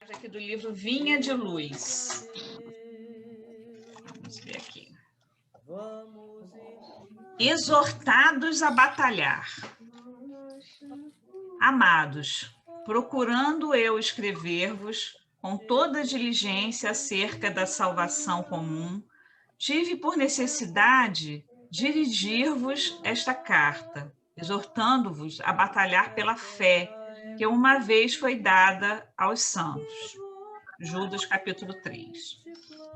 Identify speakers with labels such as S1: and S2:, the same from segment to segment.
S1: Aqui do livro Vinha de Luz. Vamos ver aqui. Exortados a batalhar. Amados, procurando eu escrever-vos com toda diligência acerca da salvação comum, tive por necessidade dirigir-vos esta carta, exortando-vos a batalhar pela fé que uma vez foi dada aos santos. Judas, capítulo 3.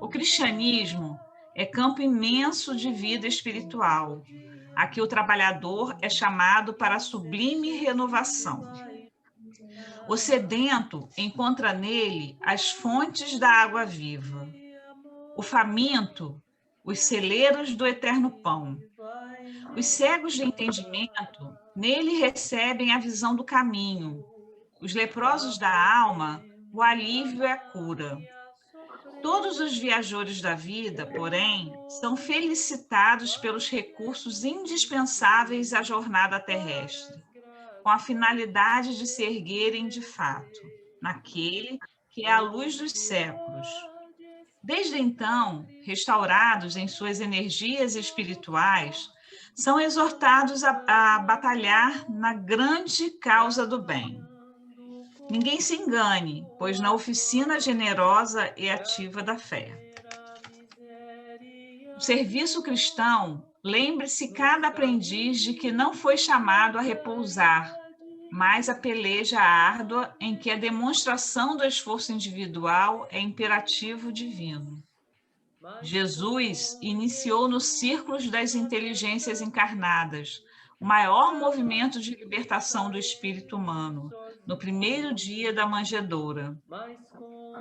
S1: O cristianismo é campo imenso de vida espiritual. Aqui o trabalhador é chamado para a sublime renovação. O sedento encontra nele as fontes da água viva. O faminto, os celeiros do eterno pão. Os cegos de entendimento nele recebem a visão do caminho. Os leprosos da alma, o alívio e a cura. Todos os viajores da vida, porém, são felicitados pelos recursos indispensáveis à jornada terrestre, com a finalidade de se erguerem de fato, naquele que é a luz dos séculos. Desde então, restaurados em suas energias espirituais, são exortados a batalhar na grande causa do bem. Ninguém se engane, pois na oficina generosa e ativa da fé. O serviço cristão, lembre-se cada aprendiz de que não foi chamado a repousar, mas a peleja árdua em que a demonstração do esforço individual é imperativo divino. Jesus iniciou nos círculos das inteligências encarnadas o maior movimento de libertação do espírito humano, no primeiro dia da manjedoura.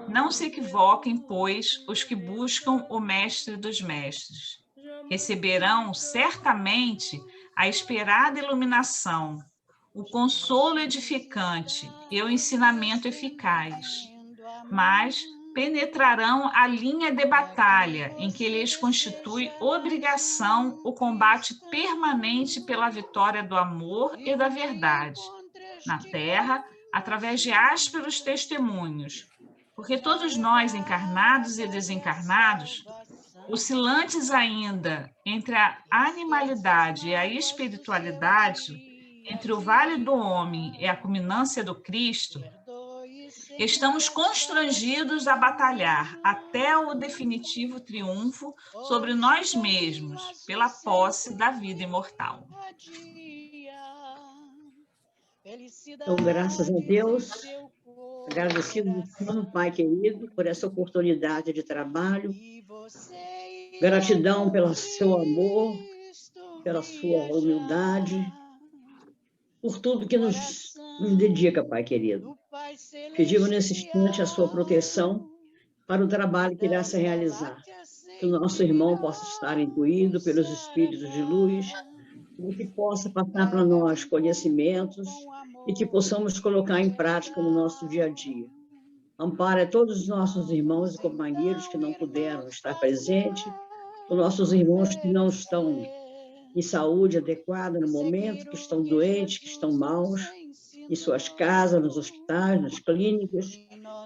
S1: Não se equivoquem, pois, os que buscam o mestre dos mestres. Receberão certamente a esperada iluminação, o consolo edificante e o ensinamento eficaz. Mas penetrarão a linha de batalha em que lhes constitui obrigação o combate permanente pela vitória do amor e da verdade, na terra, através de ásperos testemunhos, porque todos nós, encarnados e desencarnados, oscilantes ainda entre a animalidade e a espiritualidade, entre o vale do homem e a culminância do Cristo, estamos constrangidos a batalhar até o definitivo triunfo sobre nós mesmos, pela posse da vida imortal.
S2: Então, graças a Deus, agradecido ao Pai querido por essa oportunidade de trabalho, gratidão pelo seu amor, pela sua humildade, por tudo que nos dedica, Pai querido. Pedimos nesse instante a sua proteção para o trabalho que irá se realizar, que o nosso irmão possa estar intuído pelos espíritos de luz, e que possa passar para nós conhecimentos e que possamos colocar em prática no nosso dia a dia. Ampara todos os nossos irmãos e companheiros que não puderam estar presentes, os nossos irmãos que não estão em saúde adequada no momento, que estão doentes, que estão maus, em suas casas, nos hospitais, nas clínicas,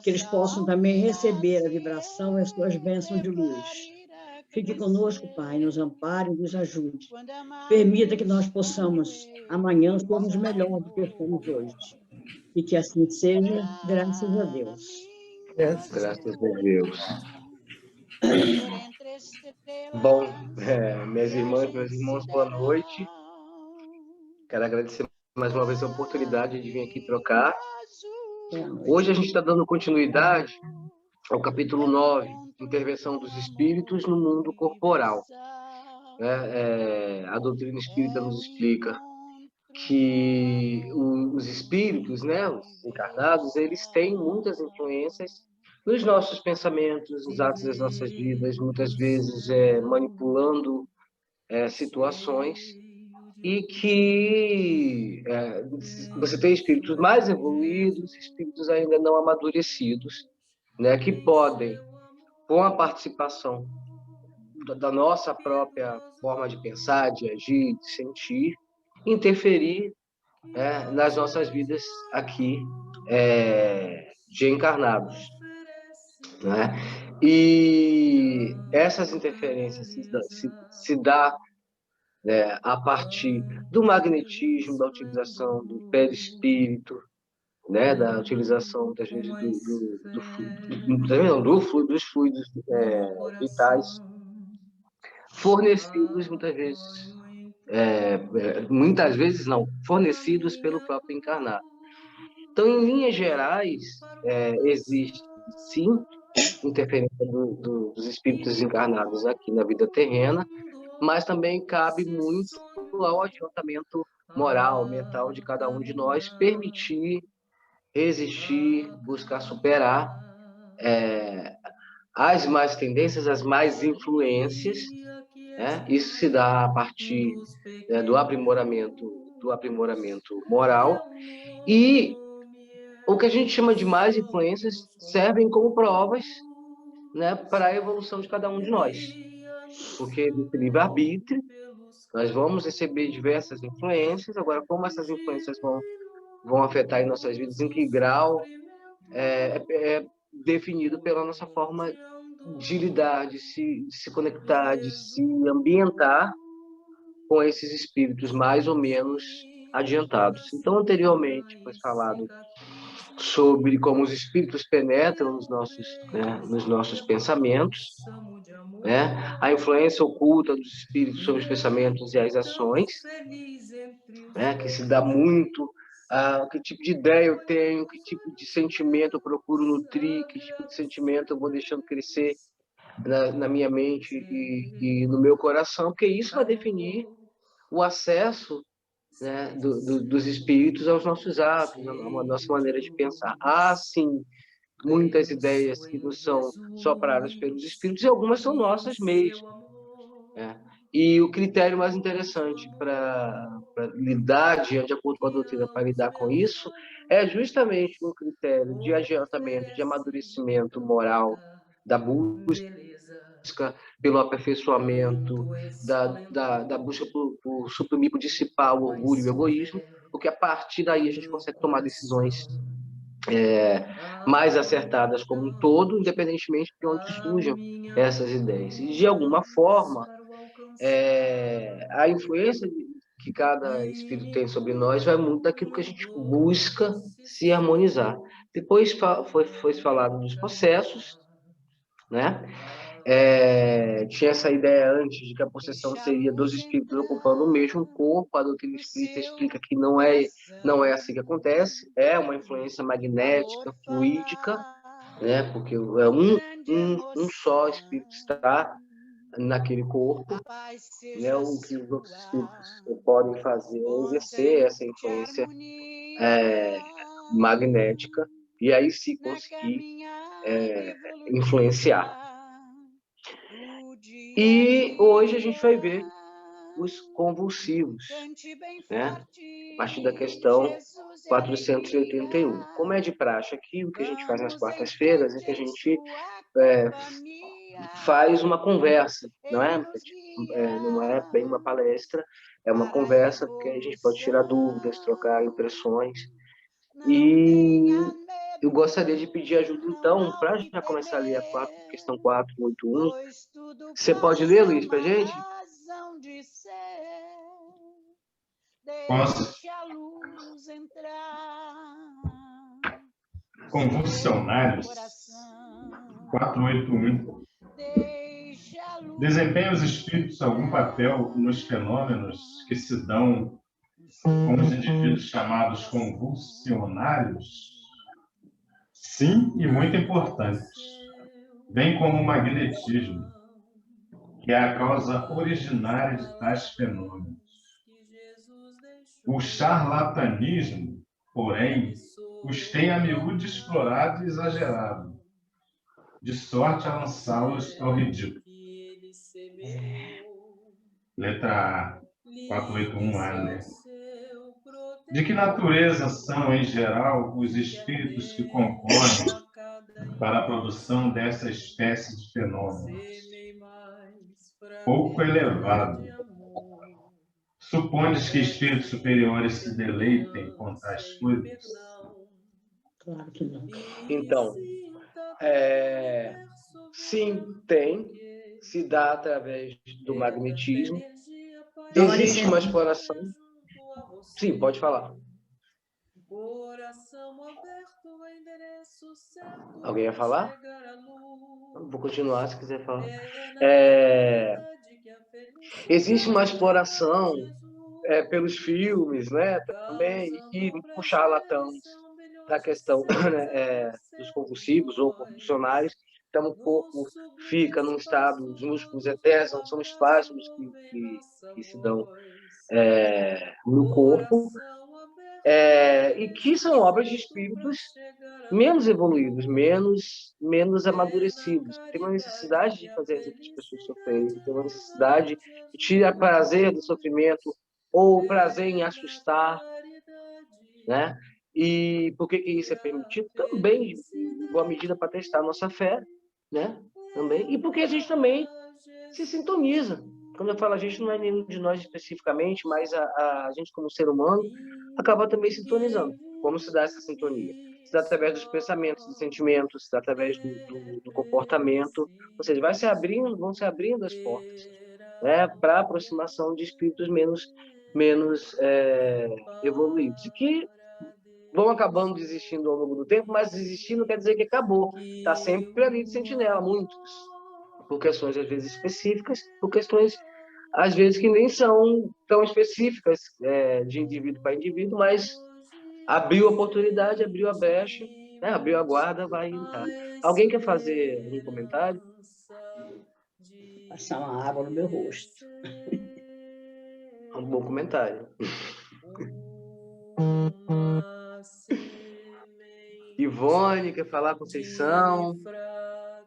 S2: que eles possam também receber a vibração e as suas bênçãos de luz. Fique conosco, Pai, nos ampare e nos ajude. Permita que nós possamos, amanhã, sermos melhor do que estamos hoje. E que assim seja, graças a Deus.
S3: Graças a Deus. Bom, minhas irmãs, meus irmãos, boa noite. Quero agradecer mais uma vez a oportunidade de vir aqui trocar. Hoje a gente está dando continuidade ao capítulo 9, Intervenção dos Espíritos no Mundo Corporal. A doutrina espírita nos explica que os espíritos, né, os encarnados, eles têm muitas influências nos nossos pensamentos, nos atos das nossas vidas, muitas vezes manipulando situações, e que você tem espíritos mais evoluídos, espíritos ainda não amadurecidos, né, que podem, com a participação da nossa própria forma de pensar, de agir, de sentir, interferir nas nossas vidas aqui, de encarnados, né? E essas interferências se dá a partir do magnetismo, da utilização do perispírito, né, da utilização, muitas vezes, dos fluidos vitais, fornecidos, muitas vezes não, fornecidos pelo próprio encarnado. Então, em linhas gerais, existe, sim, interferência dos espíritos encarnados aqui na vida terrena, mas também cabe muito ao adiantamento moral, mental de cada um de nós, permitir, resistir, buscar superar as más tendências, as más influências, né? Isso se dá a partir do aprimoramento moral, e o que a gente chama de más influências servem como provas, né, para a evolução de cada um de nós, porque no livre-arbítrio nós vamos receber diversas influências. Agora, como essas influências vão afetar em nossas vidas, em que grau, é definido pela nossa forma de lidar, de se conectar, de se ambientar com esses espíritos mais ou menos adiantados. Então, anteriormente foi falado sobre como os espíritos penetram nos nossos pensamentos, né? A influência oculta dos espíritos sobre os pensamentos e as ações, né? Que se dá muito a que tipo de ideia eu tenho, que tipo de sentimento eu procuro nutrir, que tipo de sentimento eu vou deixando crescer na minha mente e no meu coração, porque isso vai definir o acesso, né, dos espíritos aos nossos atos, à nossa maneira de pensar. Há, sim, muitas ideias que nos são sopradas pelos espíritos, e algumas são nossas mesmo, né? E o critério mais interessante para lidar, de acordo com a doutrina, para lidar com isso, é justamente um critério de adiantamento, de amadurecimento moral, da busca pelo aperfeiçoamento, da busca por suprimir, por dissipar o orgulho e o egoísmo, porque a partir daí a gente consegue tomar decisões mais acertadas como um todo, independentemente de onde surjam essas ideias. E, de alguma forma, a influência que cada espírito tem sobre nós vai muito daquilo que a gente busca se harmonizar. Depois foi falado dos processos, né? Tinha essa ideia antes de que a possessão seria dos espíritos ocupando o mesmo corpo. A doutrina espírita explica que não é assim que acontece, é uma influência magnética, fluídica, né? Porque é um só espírito está naquele corpo, né? O que os outros espíritos podem fazer é exercer essa influência magnética, e aí se conseguir influenciar. E hoje a gente vai ver os convulsivos, né? A partir da questão 481. Como é de praxe aqui, o que a gente faz nas quartas-feiras é que a gente faz uma conversa, não é bem uma palestra, é uma conversa, porque a gente pode tirar dúvidas, trocar impressões. E eu gostaria de pedir ajuda, então, para já começar a ler a questão 481. Você pode ler, Luiz, para a gente?
S4: Posso. Convulsionários 481. Desempenham os espíritos algum papel nos fenômenos que se dão com os indivíduos chamados convulsionários? Sim, e muito importantes, bem como o magnetismo, que é a causa originária de tais fenômenos. O charlatanismo, porém, os tem a miúde explorado e exagerado, de sorte a lançá-los ao ridículo. Letra A, 481A, né? De que natureza são, em geral, os espíritos que concorrem para a produção dessa espécie de fenômenos? Pouco elevado. Supondes que espíritos superiores se deleitem com tais coisas?
S2: Claro que não.
S3: Então, sim, tem, se dá através do magnetismo. Existe uma exploração. Sim, pode falar. Alguém ia falar? Vou continuar se quiser falar. Existe uma exploração pelos filmes, né, também, e puxar charlatães da questão né, dos convulsivos ou convulsionários. Então, o corpo fica num estado, os músculos eternos, são espasmos que se dão no corpo, e que são obras de espíritos menos evoluídos, menos amadurecidos. Tem uma necessidade de fazer as pessoas sofrerem, tem uma necessidade de tirar prazer do sofrimento ou prazer em assustar, né? E por que isso é permitido? Também, em boa medida, para testar a nossa fé, né? Também. E porque a gente também se sintoniza. Quando eu falo a gente, não é nenhum de nós especificamente, mas a gente, como ser humano, acaba também sintonizando. Como se dá essa sintonia? Se dá através dos pensamentos, dos sentimentos, se dá através do comportamento. Ou seja, vão se abrindo as portas, né, para a aproximação de espíritos menos evoluídos. E que vão acabando desistindo ao longo do tempo, mas desistir não quer dizer que acabou. Está sempre ali de sentinela, muitos. Por questões, às vezes, específicas, por questões, às vezes, que nem são tão específicas de indivíduo para indivíduo, mas abriu a oportunidade, abriu a brecha, né? Abriu a guarda, vai entrar. Alguém quer fazer um comentário?
S2: Passar uma água no meu rosto.
S3: Um bom comentário. Ivone, quer falar? Conceição,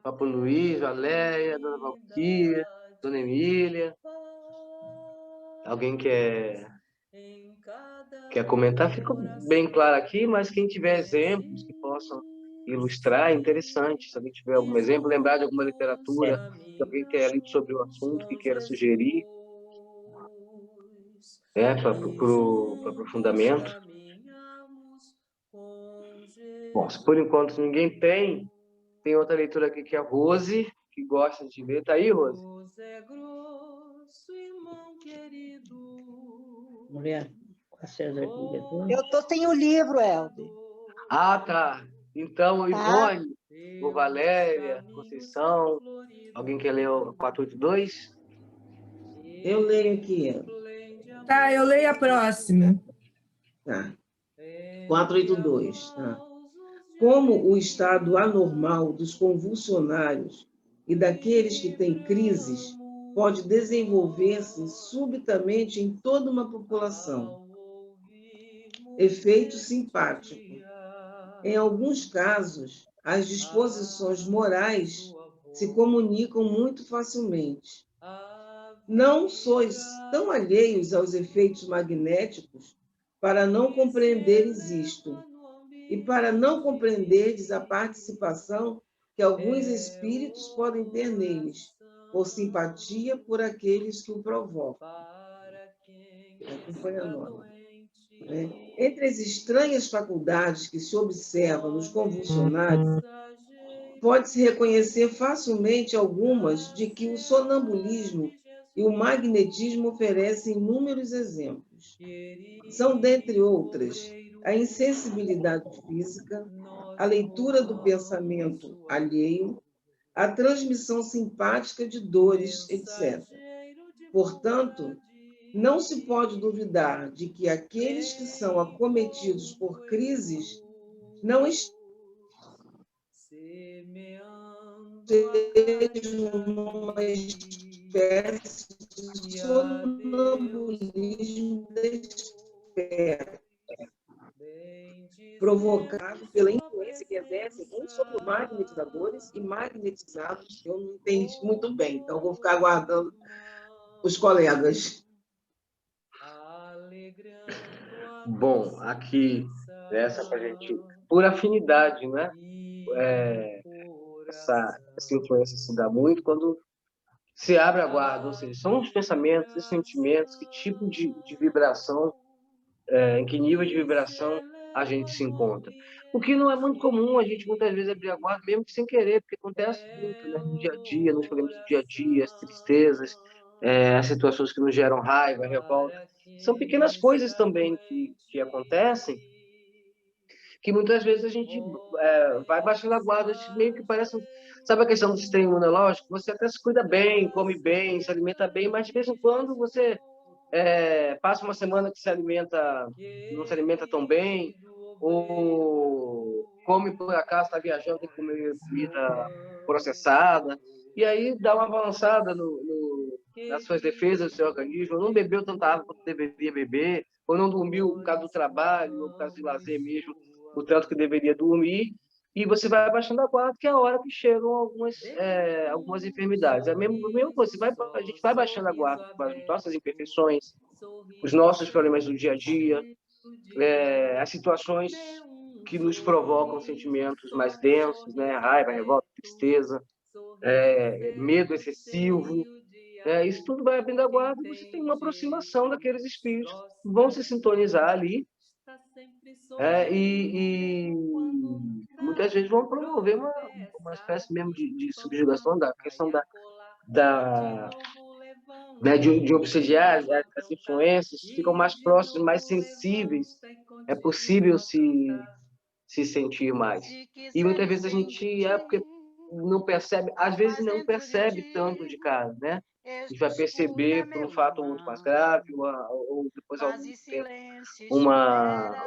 S3: Papo Luiz, Valéria, Dona Valquíria, Dona Emília. Alguém quer comentar? Ficou bem claro aqui, mas quem tiver exemplos que possam ilustrar, é interessante. Se alguém tiver algum exemplo, lembrar de alguma literatura, se alguém quer lido sobre o assunto, que queira sugerir, para aprofundamento. Bom, se por enquanto ninguém tem outra leitura aqui que é a Rose, que gosta de ler. Tá aí, Rose?
S2: Mulher,
S5: eu tô sem o livro, Helder.
S3: Ah, tá. Então, Ivone, ou Valéria, Conceição, alguém quer ler o 482?
S6: Eu leio aqui.
S7: Tá, eu leio a próxima.
S6: Tá. 482. Tá. Como o estado anormal dos convulsionários e daqueles que têm crises pode desenvolver-se subitamente em toda uma população. Efeito simpático. Em alguns casos, as disposições morais se comunicam muito facilmente. Não sois tão alheios aos efeitos magnéticos para não compreenderes isto, e para não compreenderdes a participação que alguns espíritos podem ter neles, por simpatia por aqueles que o provocam. Acompanha a norma. Entre as estranhas faculdades que se observam nos convulsionários, pode-se reconhecer facilmente algumas de que o sonambulismo e o magnetismo oferecem inúmeros exemplos. São, dentre outras, a insensibilidade física, a leitura do pensamento alheio, a transmissão simpática de dores, etc. Portanto, não se pode duvidar de que aqueles que são acometidos por crises não estejam numa espécie de sonambulismo desperto, provocado pela influência que exercem uns sobre os magnetizadores e magnetizados. Eu não entendi muito bem, então vou ficar aguardando os colegas.
S3: Bom, aqui, essa para a gente, por afinidade, né? Essa influência se dá muito quando se abre a guarda, ou seja, são os pensamentos, os sentimentos, que tipo de vibração, em que nível de vibração a gente se encontra. O que não é muito comum, a gente muitas vezes abrir a guarda, mesmo que sem querer, porque acontece muito, né? No dia a dia, nos problemas do dia a dia, as tristezas, as situações que nos geram raiva, revolta. São pequenas coisas também que acontecem, que muitas vezes a gente vai baixando a guarda, meio que parece... Sabe a questão do sistema imunológico? Você até se cuida bem, come bem, se alimenta bem, mas de vez em quando você passa uma semana que não se alimenta tão bem, ou come por acaso, está viajando, tem que comer comida processada, e aí dá uma balançada nas suas defesas do seu organismo, não bebeu tanta água quanto deveria beber, ou não dormiu por causa do trabalho, ou por causa de lazer mesmo, o tanto que deveria dormir, e você vai abaixando a guarda, que é a hora que chegam algumas enfermidades. É a mesma coisa, a gente vai baixando a guarda com as nossas imperfeições, os nossos problemas do dia a dia, as situações que nos provocam sentimentos mais densos, né? Raiva, revolta, tristeza, medo excessivo. Isso tudo vai abrindo a guarda e você tem uma aproximação daqueles espíritos que vão se sintonizar ali e muitas vezes vão promover uma espécie mesmo de subjugação da questão né, de obsediar as influências, ficam mais próximos, mais sensíveis, é possível se sentir mais. E muitas vezes a gente porque não percebe, às vezes não percebe tanto de cara, né? A gente vai perceber por um fato muito mais grave, ou depois algum tempo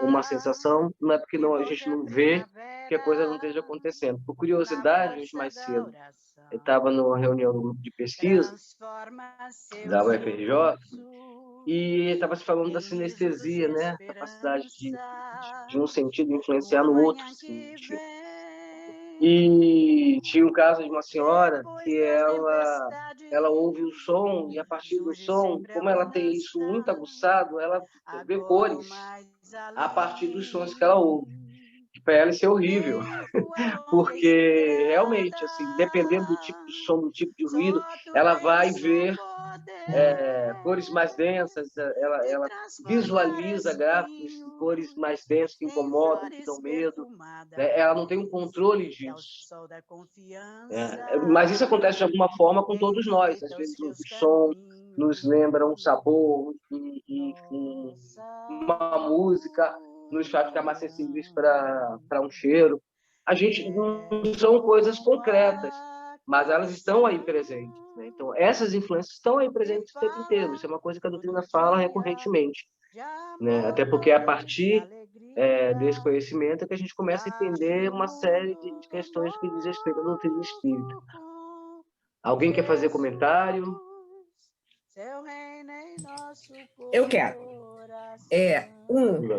S3: uma sensação, não é porque a gente não vê que a coisa não esteja acontecendo. Por curiosidade, hoje mais cedo, eu estava numa reunião do grupo de pesquisa da UFRJ e estava se falando da sinestesia, né? A capacidade de um sentido influenciar no outro sentido. E tinha um caso de uma senhora que ela ouve o som e a partir do som, como ela tem isso muito aguçado, ela vê cores a partir dos sons que ela ouve. Para ela isso é horrível, porque realmente, assim, dependendo do tipo de som, do tipo de ruído, ela vai ver cores mais densas, ela visualiza gráficos de cores mais densas que incomodam, que dão medo, né? Ela não tem um controle disso. Mas isso acontece de alguma forma com todos nós. Às vezes o som nos lembra um sabor, uma música nos faz ficar mais sensíveis para um cheiro. A gente não são coisas concretas, mas elas estão aí presentes, né? Então, essas influências estão aí presentes o tempo inteiro. Isso é uma coisa que a doutrina fala recorrentemente, né? Até porque é a partir desse conhecimento que a gente começa a entender uma série de questões que diz respeito à doutrina espírita. Alguém quer fazer comentário?
S7: Eu quero.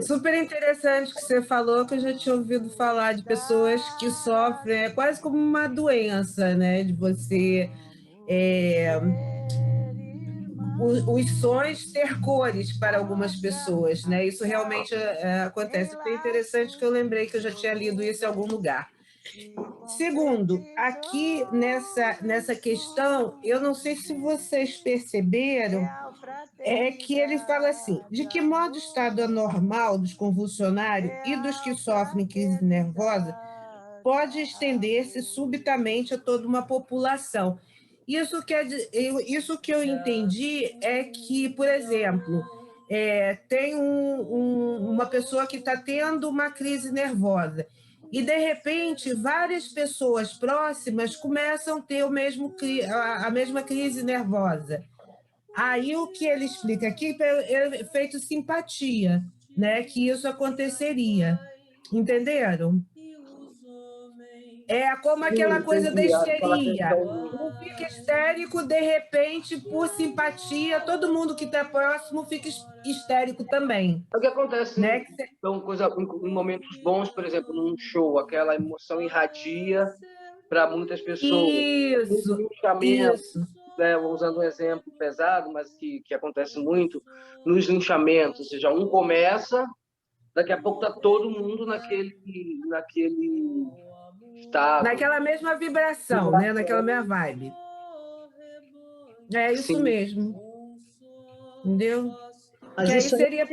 S7: Super interessante que você falou, que eu já tinha ouvido falar de pessoas que sofrem, quase como uma doença, né? De você... os sons ter cores para algumas pessoas, né? Isso realmente acontece. Foi interessante que eu lembrei que eu já tinha lido isso em algum lugar. Segundo, aqui nessa questão, eu não sei se vocês perceberam, que ele fala assim: de que modo o estado anormal dos convulsionários e dos que sofrem crise nervosa pode estender-se subitamente a toda uma população. Isso que eu entendi é que, por exemplo, tem uma pessoa que está tendo uma crise nervosa e, de repente, várias pessoas próximas começam a ter a mesma crise nervosa. Aí o que ele explica aqui é feito simpatia, né? Que isso aconteceria. Entenderam? É como aquela coisa da histeria. Um fica histérico, de repente, por simpatia, todo mundo que está próximo fica histérico também.
S3: É o que acontece,
S7: né?
S3: Então, em momentos bons, por exemplo, num show, aquela emoção irradia para muitas pessoas.
S7: Isso.
S3: Usando um exemplo pesado, mas que acontece muito, nos linchamentos, ou seja, um começa, daqui a pouco está todo mundo naquele estado.
S7: Naquela mesma vibração, né? Naquela mesma vibe. É isso Sim. Mesmo. Entendeu?
S2: Mas isso aí seria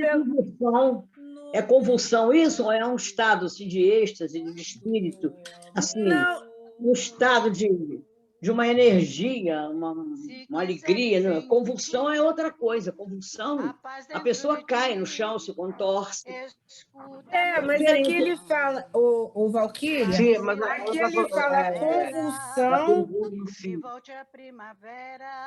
S2: É convulsão isso ou é um estado assim, de êxtase, de espírito, assim, um estado de uma energia, uma alegria? Não? Convulsão é outra coisa. Convulsão, a pessoa cai no chão, se contorce.
S7: Mas aqui ele fala, o Valquíria,
S3: Sim, mas
S7: aqui ele fala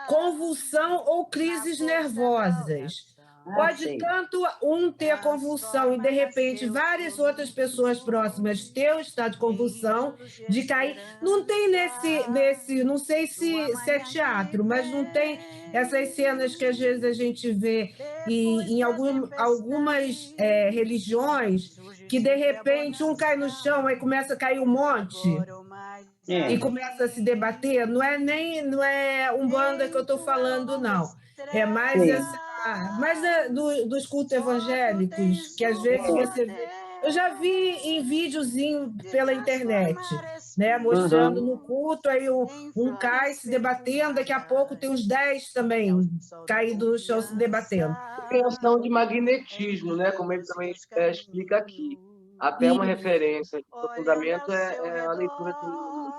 S7: convulsão ou crises nervosas. Pode tanto um ter convulsão e, de repente, várias outras pessoas próximas ter o estado de convulsão, de cair. Não tem nesse não sei se é teatro, mas não tem essas cenas que às vezes a gente vê em algumas religiões, que de repente um cai no chão, aí começa a cair um monte e começa a se debater. Não é Umbanda que eu estou falando, não. É mais dos cultos evangélicos, que às vezes você vê. Eu já vi em videozinho pela internet, né, mostrando no culto, aí um cai se debatendo, daqui a pouco tem uns 10 também caídos no chão se debatendo.
S3: Questão de magnetismo, né? Como ele também explica aqui. Até uma referência do fundamento é a leitura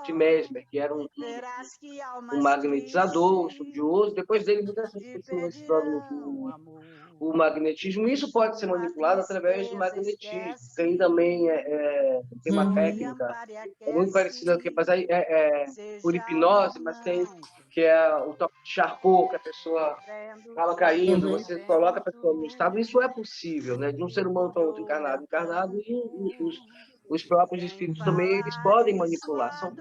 S3: de Mesmer, que era um magnetizador, um estudioso. Depois dele, muitas pessoas estudam o magnetismo. Isso pode ser manipulado através do magnetismo. Tem também tem uma técnica muito parecida, mas aí por hipnose, mas tem que é o toque de Charcot, que a pessoa acaba caindo, você coloca a pessoa no estado. Isso é possível, né? De um ser humano para outro encarnado, e os próprios espíritos também eles podem manipular.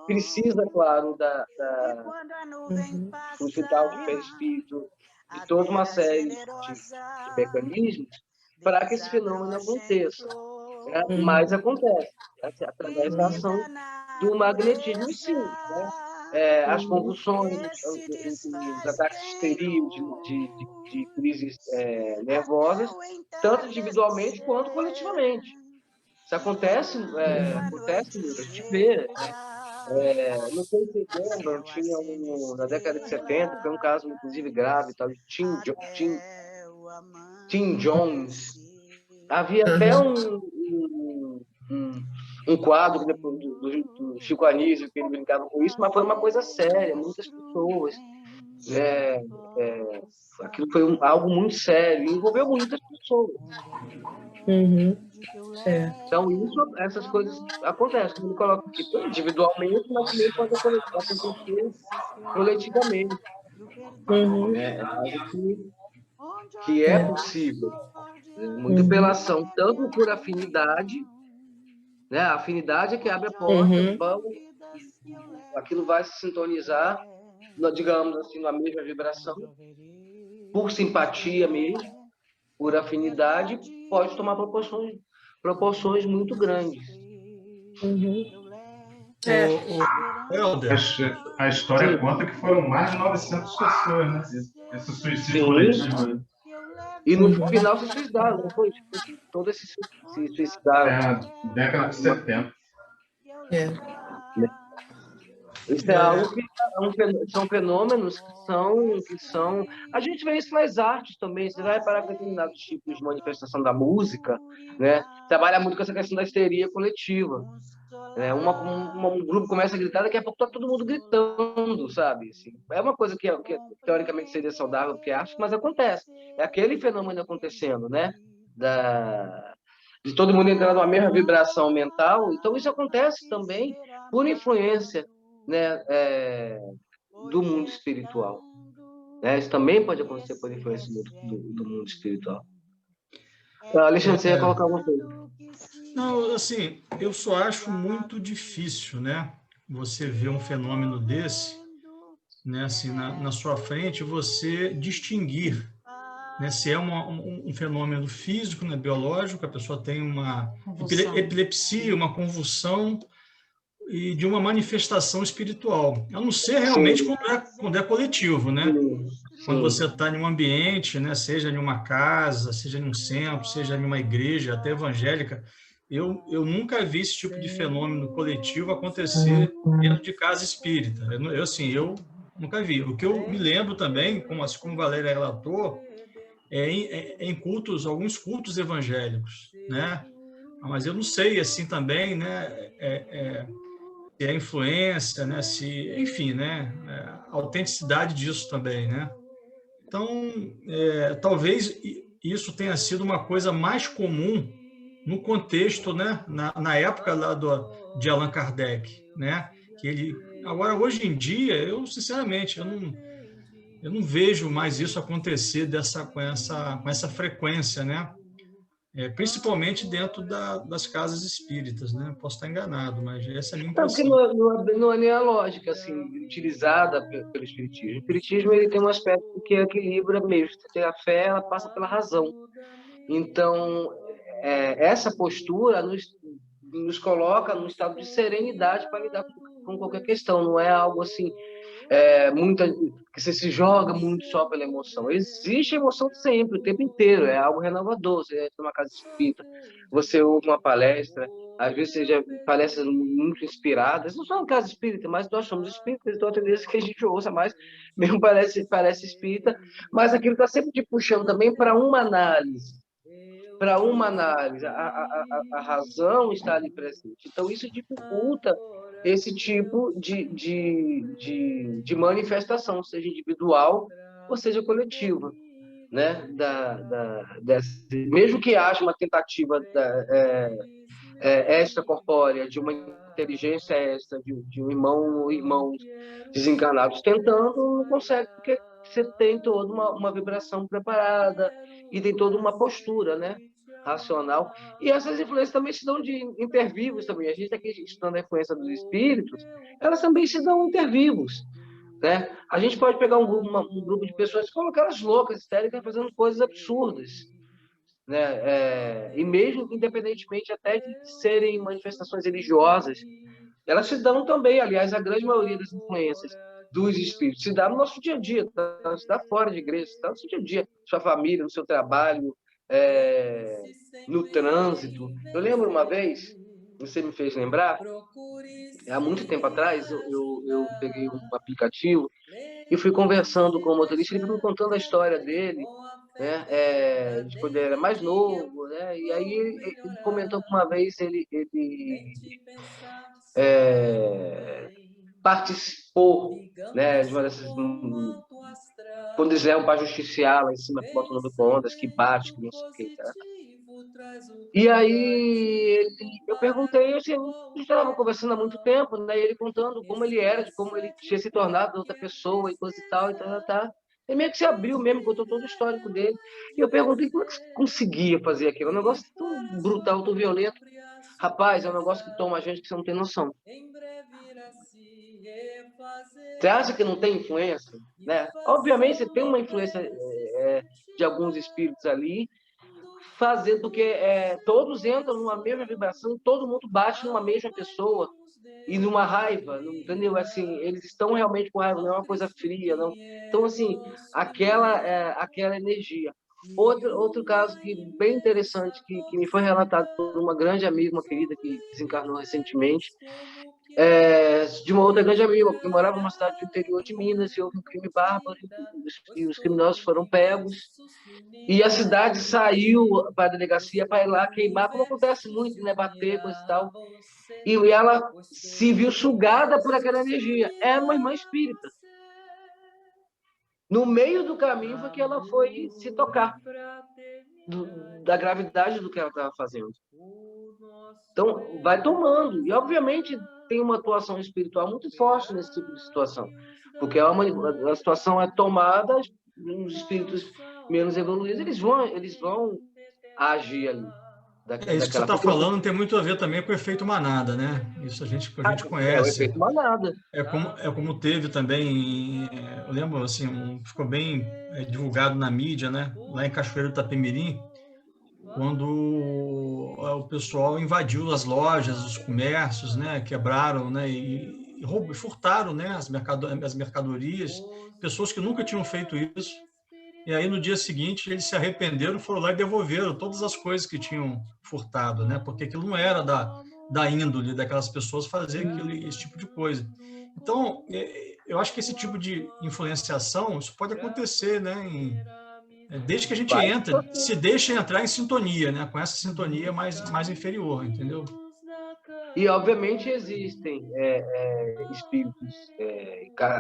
S3: Precisa, claro, do hospital de perispírito, de toda uma série de mecanismos para que esse fenômeno aconteça. Né? Mas acontece, através da ação do magnetismo, sim. Né? As convulsões, os ataques histéricos de crises nervosas, tanto individualmente quanto coletivamente. Isso acontece, a gente vê. Não sei se vocês lembram, tinha na década de 70, foi um caso, inclusive, grave, tal, de Tim Jones. Havia até um quadro do Chico Anísio, que ele brincava com isso, mas foi uma coisa séria, muitas pessoas. Aquilo foi algo muito sério, e envolveu muitas pessoas. Então, essas coisas acontecem. Ele coloca aqui individualmente, mas também pode acontecer coletivamente. É algo que é possível. Muito pela ação, tanto por afinidade, né? A afinidade é que abre a porta, aquilo vai se sintonizar, digamos assim, na mesma vibração, por simpatia mesmo, por afinidade, pode tomar proporções muito grandes.
S4: Helder, a história conta que foram mais de 900 pessoas, né? Esse suicídio coletivo.
S3: E no final se suicidaram, depois todos se suicidaram.
S4: Década de 70.
S3: Isso é algo que são fenômenos que são... A gente vê isso nas artes também. Você vai parar com determinados tipos de manifestação da música, né? Trabalha muito com essa questão da histeria coletiva. Um grupo começa a gritar, daqui a pouco está todo mundo gritando, sabe? Assim, é uma coisa que teoricamente seria saudável, porque acho, mas acontece. É aquele fenômeno acontecendo, né? De todo mundo entrar numa mesma vibração mental. Então, isso acontece também por influência, né, do mundo espiritual. Né? Isso também pode acontecer por influência do mundo espiritual. Alexandre, você ia colocar alguma coisa?
S8: Não, assim, eu só acho muito difícil, né? Você ver um fenômeno desse, né? Assim, na sua frente, você distinguir, né? Se é um fenômeno físico, né? Biológico, a pessoa tem uma epilepsia, uma convulsão, e de uma manifestação espiritual. A não ser realmente quando é coletivo, né? Quando você está em um ambiente, né? Seja em uma casa, seja em um centro, seja em uma igreja, até evangélica, eu nunca vi esse tipo de fenômeno coletivo acontecer dentro de casa espírita. Eu nunca vi. O que eu me lembro também, como a Valéria relatou, em cultos, alguns cultos evangélicos, né? Mas eu não sei assim também, né? Se é influência, né? Se, enfim, né? A autenticidade disso também, né? Então, talvez isso tenha sido uma coisa mais comum no contexto, né? Na época lá de Allan Kardec, né? Que ele, agora, hoje em dia, eu sinceramente, eu não vejo mais isso acontecer com essa frequência, né? Principalmente dentro das casas espíritas, né? Posso estar enganado, mas essa é a minha
S3: Não, porque
S8: impressão.
S3: não é nem a lógica assim, utilizada pelo Espiritismo. O Espiritismo ele tem um aspecto que equilibra mesmo. Você tem a fé, ela passa pela razão. Então, essa postura nos coloca num estado de serenidade para lidar com qualquer questão. Não é algo assim, que você se joga muito só pela emoção. Existe emoção sempre, o tempo inteiro. É algo renovador. Você entra numa casa espírita, você ouve uma palestra, às vezes seja palestras muito inspiradas. Não só uma casa espírita, mas nós somos espíritas, então a tendência é que a gente ouça mais, mesmo parece espírita, mas aquilo está sempre te puxando também para uma análise. Para uma análise, a razão está ali presente. Então, isso dificulta esse tipo de manifestação, seja individual ou seja coletiva, né? Mesmo que haja uma tentativa extracorpórea, de uma inteligência extra, de um irmão ou irmãos desencarnados tentando, não consegue, porque você tem toda uma vibração preparada e tem toda uma postura, né? Racional. E essas influências também se dão de intervivos também. A gente está aqui estudando a influência dos espíritos, elas também se dão intervivos, né? A gente pode pegar um grupo de pessoas e colocar elas loucas, histéricas, fazendo coisas absurdas, né? E mesmo independentemente até de serem manifestações religiosas, elas se dão também, aliás, a grande maioria das influências dos espíritos se dá no nosso dia a dia, tá? Se dá fora de igreja, se dá no seu dia a dia, sua família, no seu trabalho, no trânsito. Eu lembro uma vez, você me fez lembrar, há muito tempo atrás, eu peguei um aplicativo e fui conversando com o motorista, ele foi me contando a história dele, né? De quando ele era mais novo, né? E aí ele comentou que uma vez ele participou, né, de uma dessas, quando eles levam para justiciar lá em cima, que botam no micro-ondas, que bate, que não sei o que, tá? E aí eu perguntei, assim, a gente estava conversando há muito tempo, né? E ele contando como ele era, de como ele tinha se tornado outra pessoa e coisa e tal, e tal, tal. Ele meio que se abriu mesmo, contou todo o histórico dele. E eu perguntei como é que você conseguia fazer aquilo. É um negócio tão brutal, tão violento. Rapaz, é um negócio que toma a gente que você não tem noção. Você acha que não tem influência, né? Obviamente, você tem uma influência de alguns espíritos ali, fazendo, porque todos entram numa mesma vibração, todo mundo bate numa mesma pessoa e numa raiva, entendeu? Assim, eles estão realmente com raiva, não é uma coisa fria, não. Então, assim, aquela energia. Outro caso bem interessante que me foi relatado por uma grande amiga, uma querida que desencarnou recentemente, de uma outra grande amiga, que morava numa cidade do interior de Minas, e houve um crime bárbaro, e os criminosos foram pegos, e a cidade saiu para a delegacia para ir lá queimar, como acontece muito, né, bater, coisa e tal, e ela se viu sugada por aquela energia. Era uma irmã espírita. No meio do caminho foi que ela foi se tocar da gravidade do que ela estava fazendo. Então, vai tomando. E, obviamente, tem uma atuação espiritual muito forte nesse tipo de situação. Porque a situação é tomada, os espíritos menos evoluídos, eles vão agir ali.
S8: Isso que você está falando tem muito a ver também com o efeito manada, né? Isso a gente conhece.
S3: É o efeito manada.
S8: É como teve também, eu lembro, assim, ficou bem divulgado na mídia, né? Lá em Cachoeiro do Itapemirim, quando o pessoal invadiu as lojas, os comércios, né? Quebraram, né? E furtaram, né? As mercadorias, pessoas que nunca tinham feito isso. E aí, no dia seguinte, eles se arrependeram, foram lá e devolveram todas as coisas que tinham furtado, né? Porque aquilo não era da índole daquelas pessoas fazer esse tipo de coisa. Então, eu acho que esse tipo de influenciação, isso pode acontecer, né? Desde que a gente se deixa entrar em sintonia, né? Com essa sintonia mais inferior, entendeu?
S3: E, obviamente, existem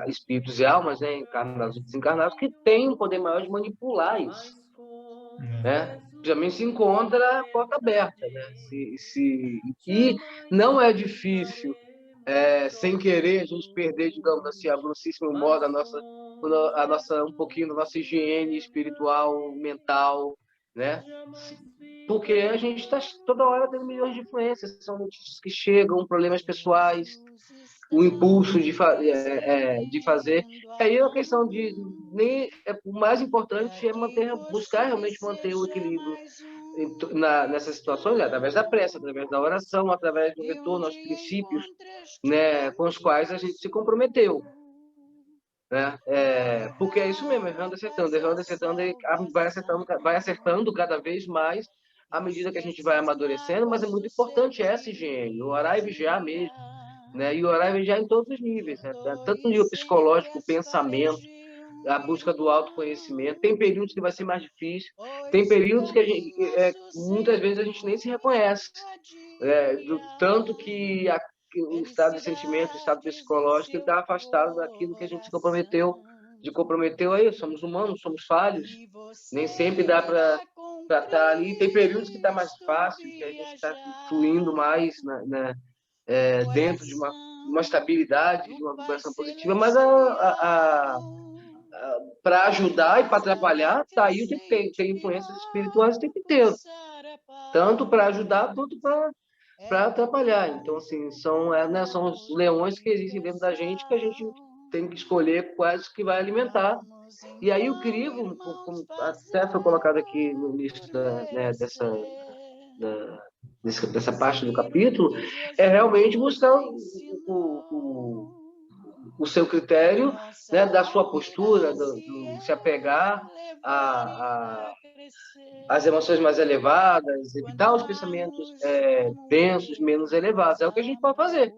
S3: espíritos e almas, né, encarnados e desencarnados, que têm um poder maior de manipular isso. Né? Geralmente se encontra a porta aberta. Né? E não é difícil, sem querer, a gente perder, digamos assim, a grossíssimo modo, um pouquinho da nossa higiene espiritual, mental, né? Porque a gente está toda hora tendo milhões de influências, são notícias que chegam, problemas pessoais, o impulso de fazer. Aí a questão o mais importante é buscar realmente manter o equilíbrio nessas situações, através da prece, através da oração, através do retorno aos princípios, né, com os quais a gente se comprometeu. Né? Porque é isso mesmo, errando, acertando, e vai acertando cada vez mais à medida que a gente vai amadurecendo, mas é muito importante essa higiene, orar e vigiar mesmo, né? E orar e vigiar em todos os níveis, né? Tanto no nível psicológico, pensamento, a busca do autoconhecimento. Tem períodos que vai ser mais difícil, tem períodos que muitas vezes a gente nem se reconhece, do tanto que o estado de sentimento, o estado psicológico, está afastado daquilo que a gente se comprometeu. Aí, somos humanos, somos falhos, nem sempre dá para estar ali. Tem períodos que está mais fácil, que a gente está fluindo mais dentro de uma estabilidade, de uma vibração positiva, mas para ajudar e para atrapalhar, tá aí tem influências espirituais o tempo inteiro, tanto para ajudar quanto para atrapalhar. Então, assim, são os leões que existem dentro da gente, que a gente tem que escolher quais que vai alimentar. E aí o crivo, como até foi colocado aqui no início dessa parte do capítulo, é realmente buscar o seu critério, né, da sua postura, se apegar às emoções mais elevadas, evitar os pensamentos densos, menos elevados. É o que a gente pode fazer.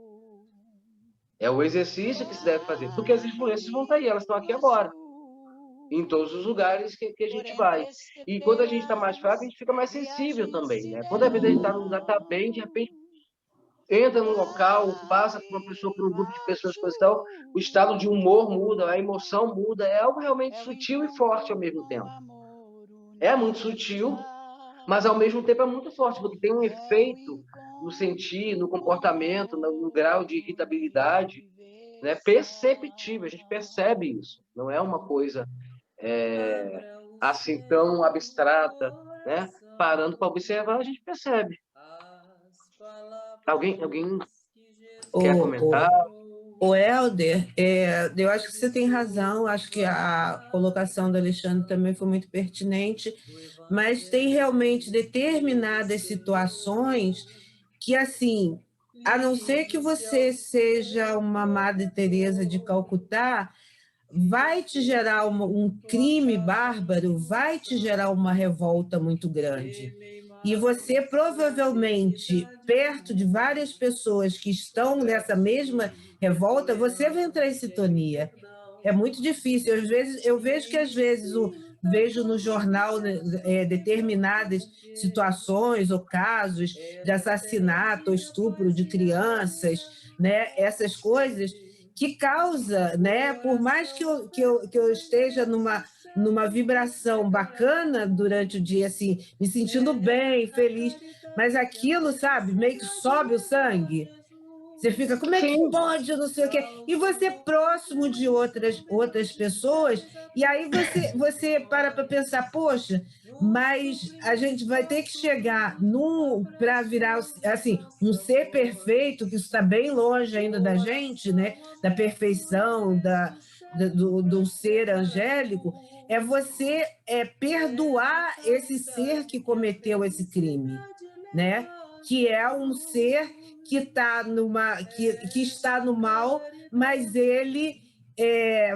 S3: É o exercício que se deve fazer, porque as influências vão estar aí, elas estão aqui agora, em todos os lugares que a gente vai. E quando a gente está mais fraco, a gente fica mais sensível também, né? Quando a vida a gente está num lugar, está bem, de repente entra num local, passa por uma pessoa, por um grupo de pessoas, coisa e tal, o estado de humor muda, a emoção muda, é algo realmente sutil e forte ao mesmo tempo. É muito sutil, mas ao mesmo tempo é muito forte, porque tem um efeito no sentir, no comportamento, no grau de irritabilidade, né, perceptível, a gente percebe isso, não é uma coisa assim tão abstrata, né? Parando para observar, a gente percebe. Alguém quer comentar?
S7: O Helder, eu acho que você tem razão, acho que a colocação do Alexandre também foi muito pertinente, mas tem realmente determinadas situações que, assim, a não ser que você seja uma Madre Teresa de Calcutá, vai te gerar um crime bárbaro, vai te gerar uma revolta muito grande. E você, provavelmente, perto de várias pessoas que estão nessa mesma revolta, você vai entrar em sintonia. É muito difícil. Às vezes, eu vejo que, às vezes, vejo no jornal determinadas situações ou casos de assassinato ou estupro de crianças, né? Essas coisas que causa, né? Por mais que eu esteja numa vibração bacana durante o dia, assim, me sentindo bem, feliz, mas aquilo, sabe, meio que sobe o sangue. Você fica, como é que pode, não sei o quê? E você próximo de outras pessoas, e aí você para pensar, poxa, mas a gente vai ter que chegar para virar, assim, um ser perfeito, que isso está bem longe ainda da gente, né? Da perfeição, do ser angélico, é você perdoar esse ser que cometeu esse crime, né? Que é um ser que está no mal, mas ele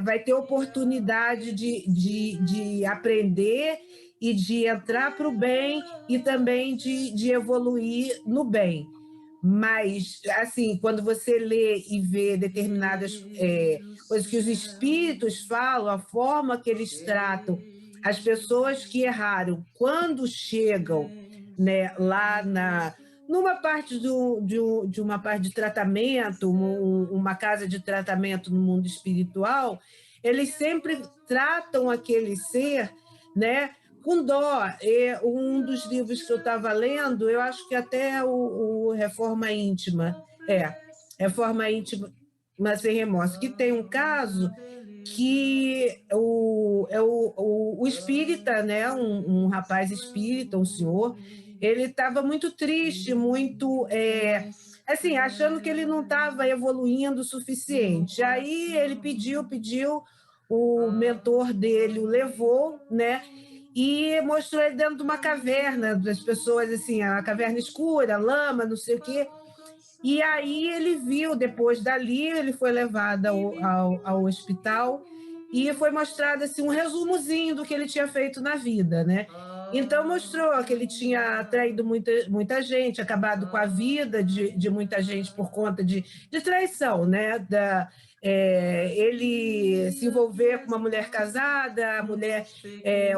S7: vai ter oportunidade de aprender e de entrar para o bem e também de evoluir no bem. Mas, assim, quando você lê e vê determinadas coisas que os espíritos falam, a forma que eles tratam as pessoas que erraram, quando chegam, né, lá numa parte de uma parte de tratamento, uma casa de tratamento no mundo espiritual, eles sempre tratam aquele ser, né, com dó. Um dos livros que eu estava lendo, eu acho que até o Reforma Íntima, Reforma Íntima Sem Remorso, que tem um caso que o espírita, né, um rapaz espírita, um senhor, ele estava muito triste, muito assim, achando que ele não estava evoluindo o suficiente. Aí ele pediu, o mentor dele o levou, né, e mostrou ele dentro de uma caverna, das pessoas assim, a caverna escura, lama, não sei o quê. E aí ele viu, depois dali, ele foi levado ao hospital e foi mostrado assim, um resumozinho do que ele tinha feito na vida, né? Então mostrou que ele tinha traído muita gente, acabado com a vida de muita gente por conta de traição, né? Ele se envolver com uma mulher casada,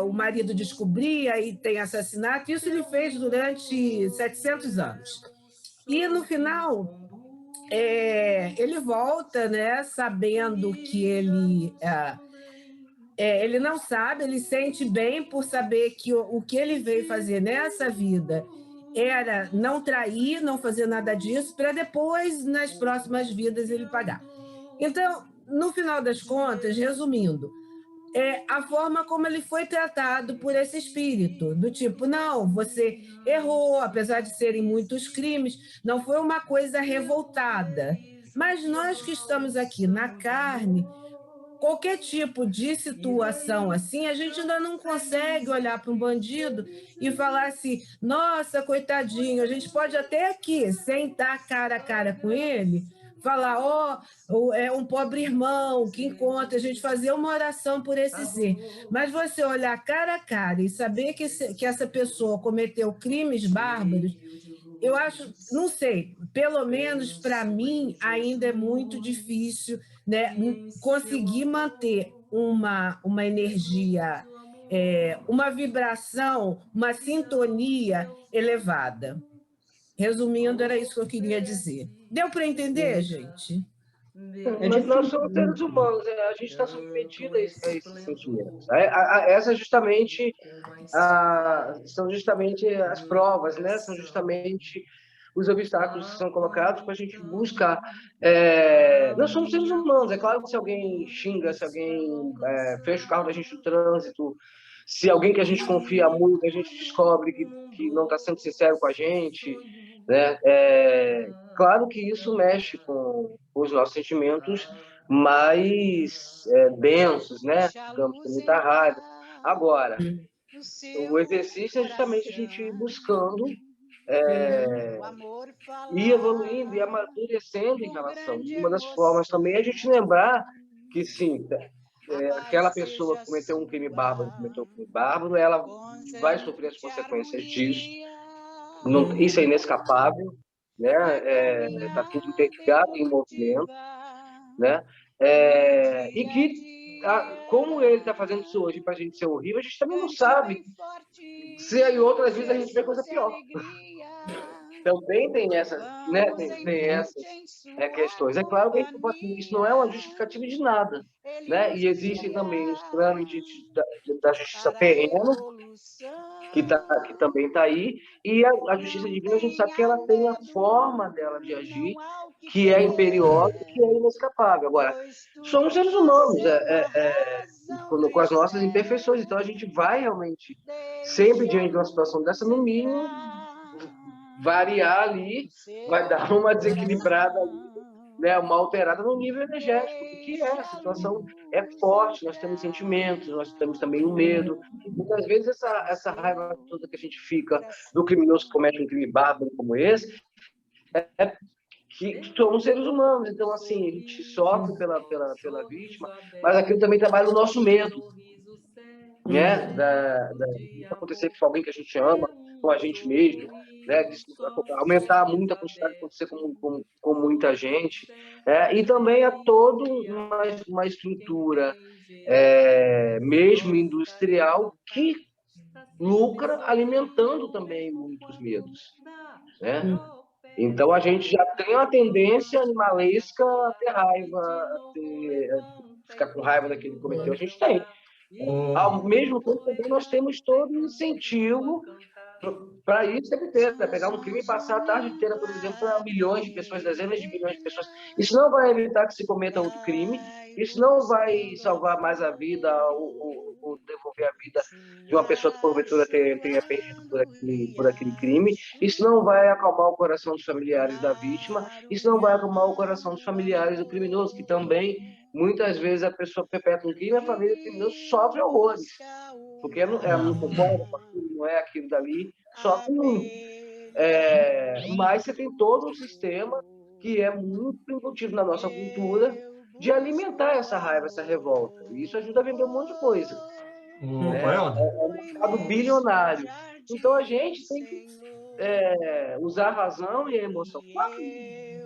S7: o marido descobria e tem assassinato. Isso ele fez durante 700 anos. E no final, ele volta, né, sabendo que ele não sabe, ele sente bem por saber que o que ele veio fazer nessa vida era não trair, não fazer nada disso, para depois, nas próximas vidas, ele pagar. Então, no final das contas, resumindo, a forma como ele foi tratado por esse espírito, do tipo, não, você errou, apesar de serem muitos crimes, não foi uma coisa revoltada. Mas nós que estamos aqui na carne, qualquer tipo de situação assim, a gente ainda não consegue olhar para um bandido e falar assim, nossa, coitadinho, a gente pode até aqui sentar cara a cara com ele, falar, é um pobre irmão que encontra, a gente fazer uma oração por esse ser. Mas você olhar cara a cara e saber que essa pessoa cometeu crimes bárbaros, eu acho, não sei, pelo menos para mim ainda é muito difícil, né, conseguir manter uma energia, uma vibração, uma sintonia elevada. Resumindo, era isso que eu queria dizer. Deu para entender, gente?
S3: Mas nós somos seres humanos, a gente está submetido a esses sentimentos. Essa são justamente as provas, né? São justamente os obstáculos que são colocados para a gente buscar. Nós somos seres humanos, é claro que se alguém xinga, se alguém fecha o carro da gente no trânsito, se alguém que a gente confia muito, a gente descobre que não está sendo sincero com a gente, né? Claro que isso mexe com os nossos sentimentos mais densos, né? Ficamos com muita raiva. Agora, o exercício é justamente a gente ir buscando ir evoluindo e amadurecendo em relação. Uma das formas também é a gente lembrar que, sim, aquela pessoa que cometeu um crime bárbaro, ela vai sofrer as consequências disso. Isso é inescapável, né? Está tudo interligado em movimento, né? E que, como ele está fazendo isso hoje para a gente ser horrível, a gente também não sabe se aí outras vezes a gente vê coisa pior. Também tem essas, né? Tem essas questões. É claro que isso não é uma justificativa de nada, né? E existem também os trâmites da justiça terrena, que também está aí, e a justiça divina, a gente sabe que ela tem a forma dela de agir, que é imperiosa, que é inescapável. Agora, somos seres humanos, com as nossas imperfeições, então a gente vai realmente, sempre diante de uma situação dessa, no mínimo, variar ali, vai dar uma desequilibrada ali, né, uma alterada no nível energético, porque a situação é forte, nós temos sentimentos, nós temos também o medo. Muitas vezes essa raiva toda que a gente fica do criminoso que comete um crime bárbaro como esse, que somos seres humanos, então assim, a gente sofre pela vítima, mas aquilo também trabalha o nosso medo, né, de acontecer com alguém que a gente ama, com a gente mesmo, né, aumentar muito a quantidade de acontecer com muita gente, e também a toda uma estrutura, mesmo industrial, que lucra alimentando também muitos medos, né? Então, a gente já tem uma tendência animalesca a ter raiva, ficar com raiva daquele que cometeu. A gente tem. Ao mesmo tempo, também nós temos todo um incentivo para isso, deve ter, para pegar um crime e passar a tarde inteira, por exemplo, para milhões de pessoas, dezenas de milhões de pessoas. Isso não vai evitar que se cometa outro crime, isso não vai salvar mais a vida ou devolver a vida de uma pessoa que porventura tenha perdido por aquele crime, isso não vai acalmar o coração dos familiares da vítima, isso não vai acalmar o coração dos familiares do criminoso, que também, muitas vezes, a pessoa perpetra um crime, a família do criminoso sofre horrores, porque não concorda com aquilo, não é aquilo dali, sofre muito. Mas você tem todo um sistema que é muito embutido na nossa cultura de alimentar essa raiva, essa revolta. E isso ajuda a vender um monte de coisa. É um mercado bilionário. Então, a gente tem que usar a razão e a emoção. Claro,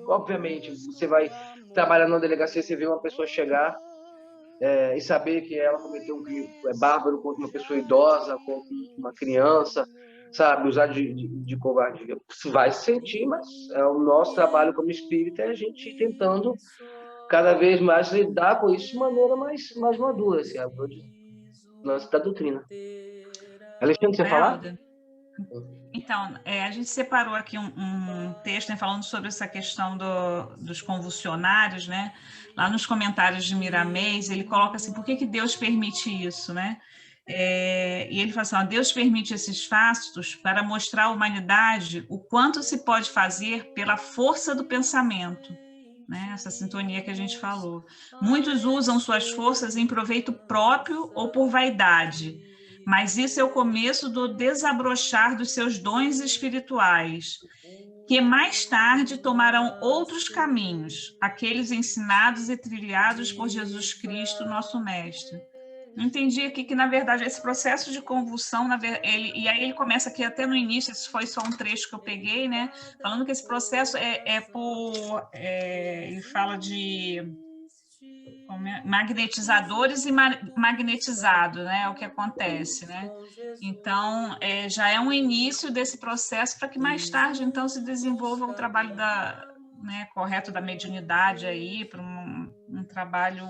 S3: obviamente, você vai trabalhar na delegacia, você vê uma pessoa chegar e saber que ela cometeu um crime bárbaro contra uma pessoa idosa, contra uma criança, sabe, usar de covardia. Você vai se sentir, mas o nosso trabalho como espírita é a gente tentando cada vez mais lidar com isso de maneira mais madura, assim, a lance da doutrina. Alexandre, você falar?
S1: Então, a gente separou aqui um texto, né, falando sobre essa questão dos convulsionários, né? Lá nos comentários de Miramês, ele coloca assim, por que Deus permite isso, né? E ele fala assim, Deus permite esses fatos para mostrar à humanidade o quanto se pode fazer pela força do pensamento, né? Essa sintonia que a gente falou. Muitos usam suas forças em proveito próprio ou por vaidade, mas isso é o começo do desabrochar dos seus dons espirituais, que mais tarde tomarão outros caminhos, aqueles ensinados e trilhados por Jesus Cristo, nosso Mestre. Entendi aqui que, na verdade, esse processo de convulsão, e aí ele começa aqui até no início, esse foi só um trecho que eu peguei, né? Falando que esse processo ele fala de magnetizadores e magnetizado, né? É o que acontece, né? Então, já é um início desse processo para que mais tarde, então, se desenvolva o trabalho correto da mediunidade aí, para um trabalho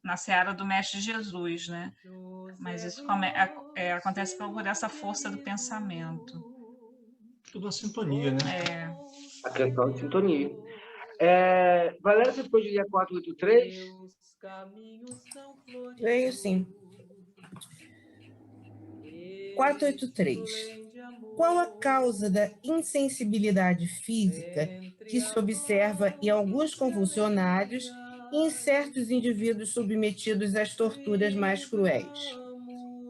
S1: na seara do Mestre Jesus, né? Mas isso acontece por essa força do pensamento.
S8: Tudo a sintonia, né?
S3: A questão de sintonia. Valéria, você pode ler a 483?
S7: Leio sim. 483. Qual a causa da insensibilidade física que se observa em alguns convulsionários e em certos indivíduos submetidos às torturas mais cruéis?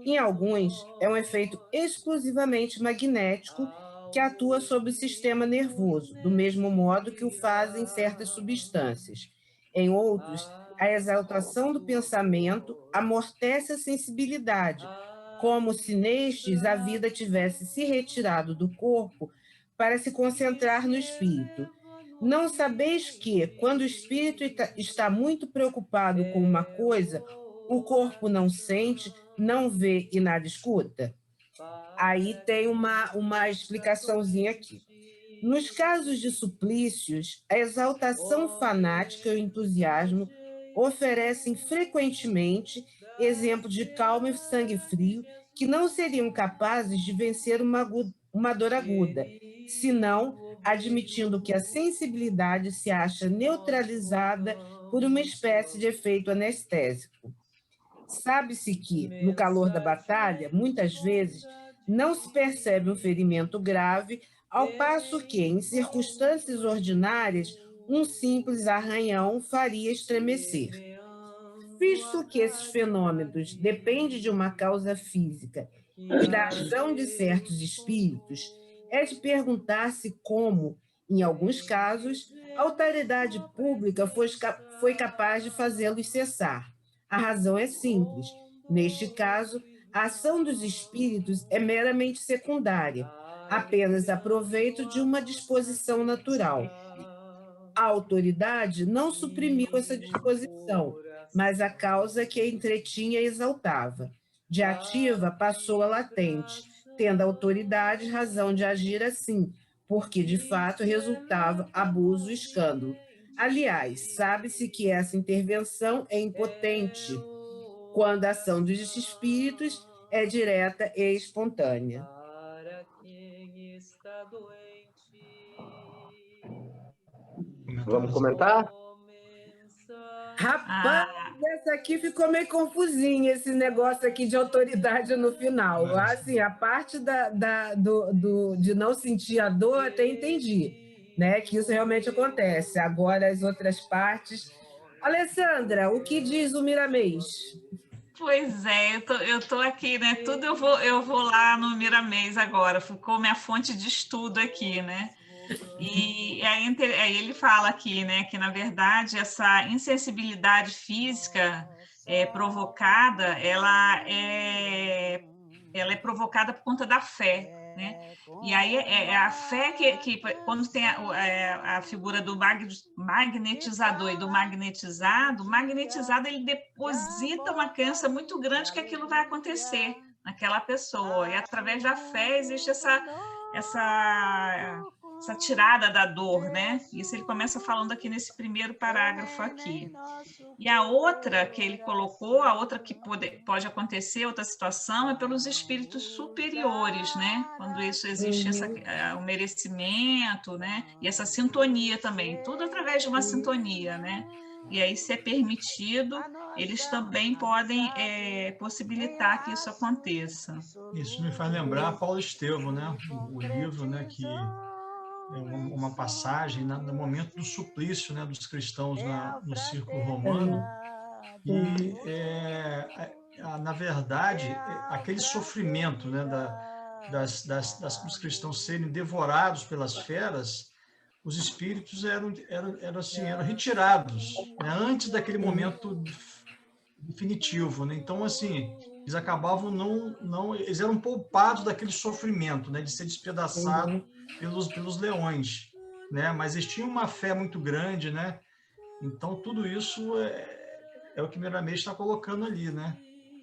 S7: Em alguns, é um efeito exclusivamente magnético que atua sobre o sistema nervoso, do mesmo modo que o fazem certas substâncias. Em outros, a exaltação do pensamento amortece a sensibilidade, como se nestes a vida tivesse se retirado do corpo para se concentrar no espírito. Não sabeis que, quando o espírito está muito preocupado com uma coisa, o corpo não sente, não vê e nada escuta? Aí tem uma explicaçãozinha aqui. Nos casos de suplícios, a exaltação fanática e o entusiasmo oferecem frequentemente exemplos de calma e sangue frio que não seriam capazes de vencer uma dor aguda, senão admitindo que a sensibilidade se acha neutralizada por uma espécie de efeito anestésico. Sabe-se que, no calor da batalha, muitas vezes, não se percebe um ferimento grave, ao passo que, em circunstâncias ordinárias, um simples arranhão faria estremecer. Visto que esses fenômenos dependem de uma causa física e da ação de certos espíritos, é de perguntar-se como, em alguns casos, a autoridade pública foi capaz de fazê-los cessar. A razão é simples. Neste caso, a ação dos espíritos é meramente secundária. apenas aproveito de uma disposição natural. A autoridade não suprimiu essa disposição, mas a causa que a entretinha exaltava. De ativa passou a latente, tendo a autoridade razão de agir assim, porque de fato resultava abuso e escândalo. Aliás, sabe-se que essa intervenção é impotente, quando a ação dos espíritos é direta e espontânea.
S3: Vamos comentar?
S7: Rapaz, essa aqui ficou meio confusinha, esse negócio aqui de autoridade no final. Assim, a parte de não sentir a dor, até entendi, né? Que isso realmente acontece. Agora, as outras partes... Alessandra, o que diz o Miramês?
S1: Pois é, eu tô aqui, né? Tudo eu vou lá no Miramês agora, ficou minha fonte de estudo aqui, né? E aí ele fala aqui, né, que na verdade essa insensibilidade física provocada, ela é provocada por conta da fé, né? E aí é a fé que quando tem a figura do magnetizador e do magnetizado, o magnetizado ele deposita uma crença muito grande que aquilo vai acontecer naquela pessoa, e através da fé existe essa tirada da dor, né? Isso ele começa falando aqui nesse primeiro parágrafo aqui. E a outra que ele colocou, a outra que pode acontecer, outra situação, é pelos espíritos superiores, né? Quando isso existe o merecimento, né? E essa sintonia também, tudo através de uma sintonia, né? E aí, se é permitido, eles também podem possibilitar que isso aconteça.
S8: Isso me faz lembrar Paulo Estevam, né? O livro, né? Que é uma passagem no momento do suplício, né? Dos cristãos no círculo romano. E, na verdade, aquele sofrimento, né? Dos cristãos serem devorados pelas feras, os espíritos eram retirados, né, antes daquele momento definitivo, né? Então, assim, eles acabavam eles eram poupados daquele sofrimento, né, de ser despedaçado pelos leões, né? Mas eles tinham uma fé muito grande, né? Então, tudo isso é o que Miramês está colocando ali, né?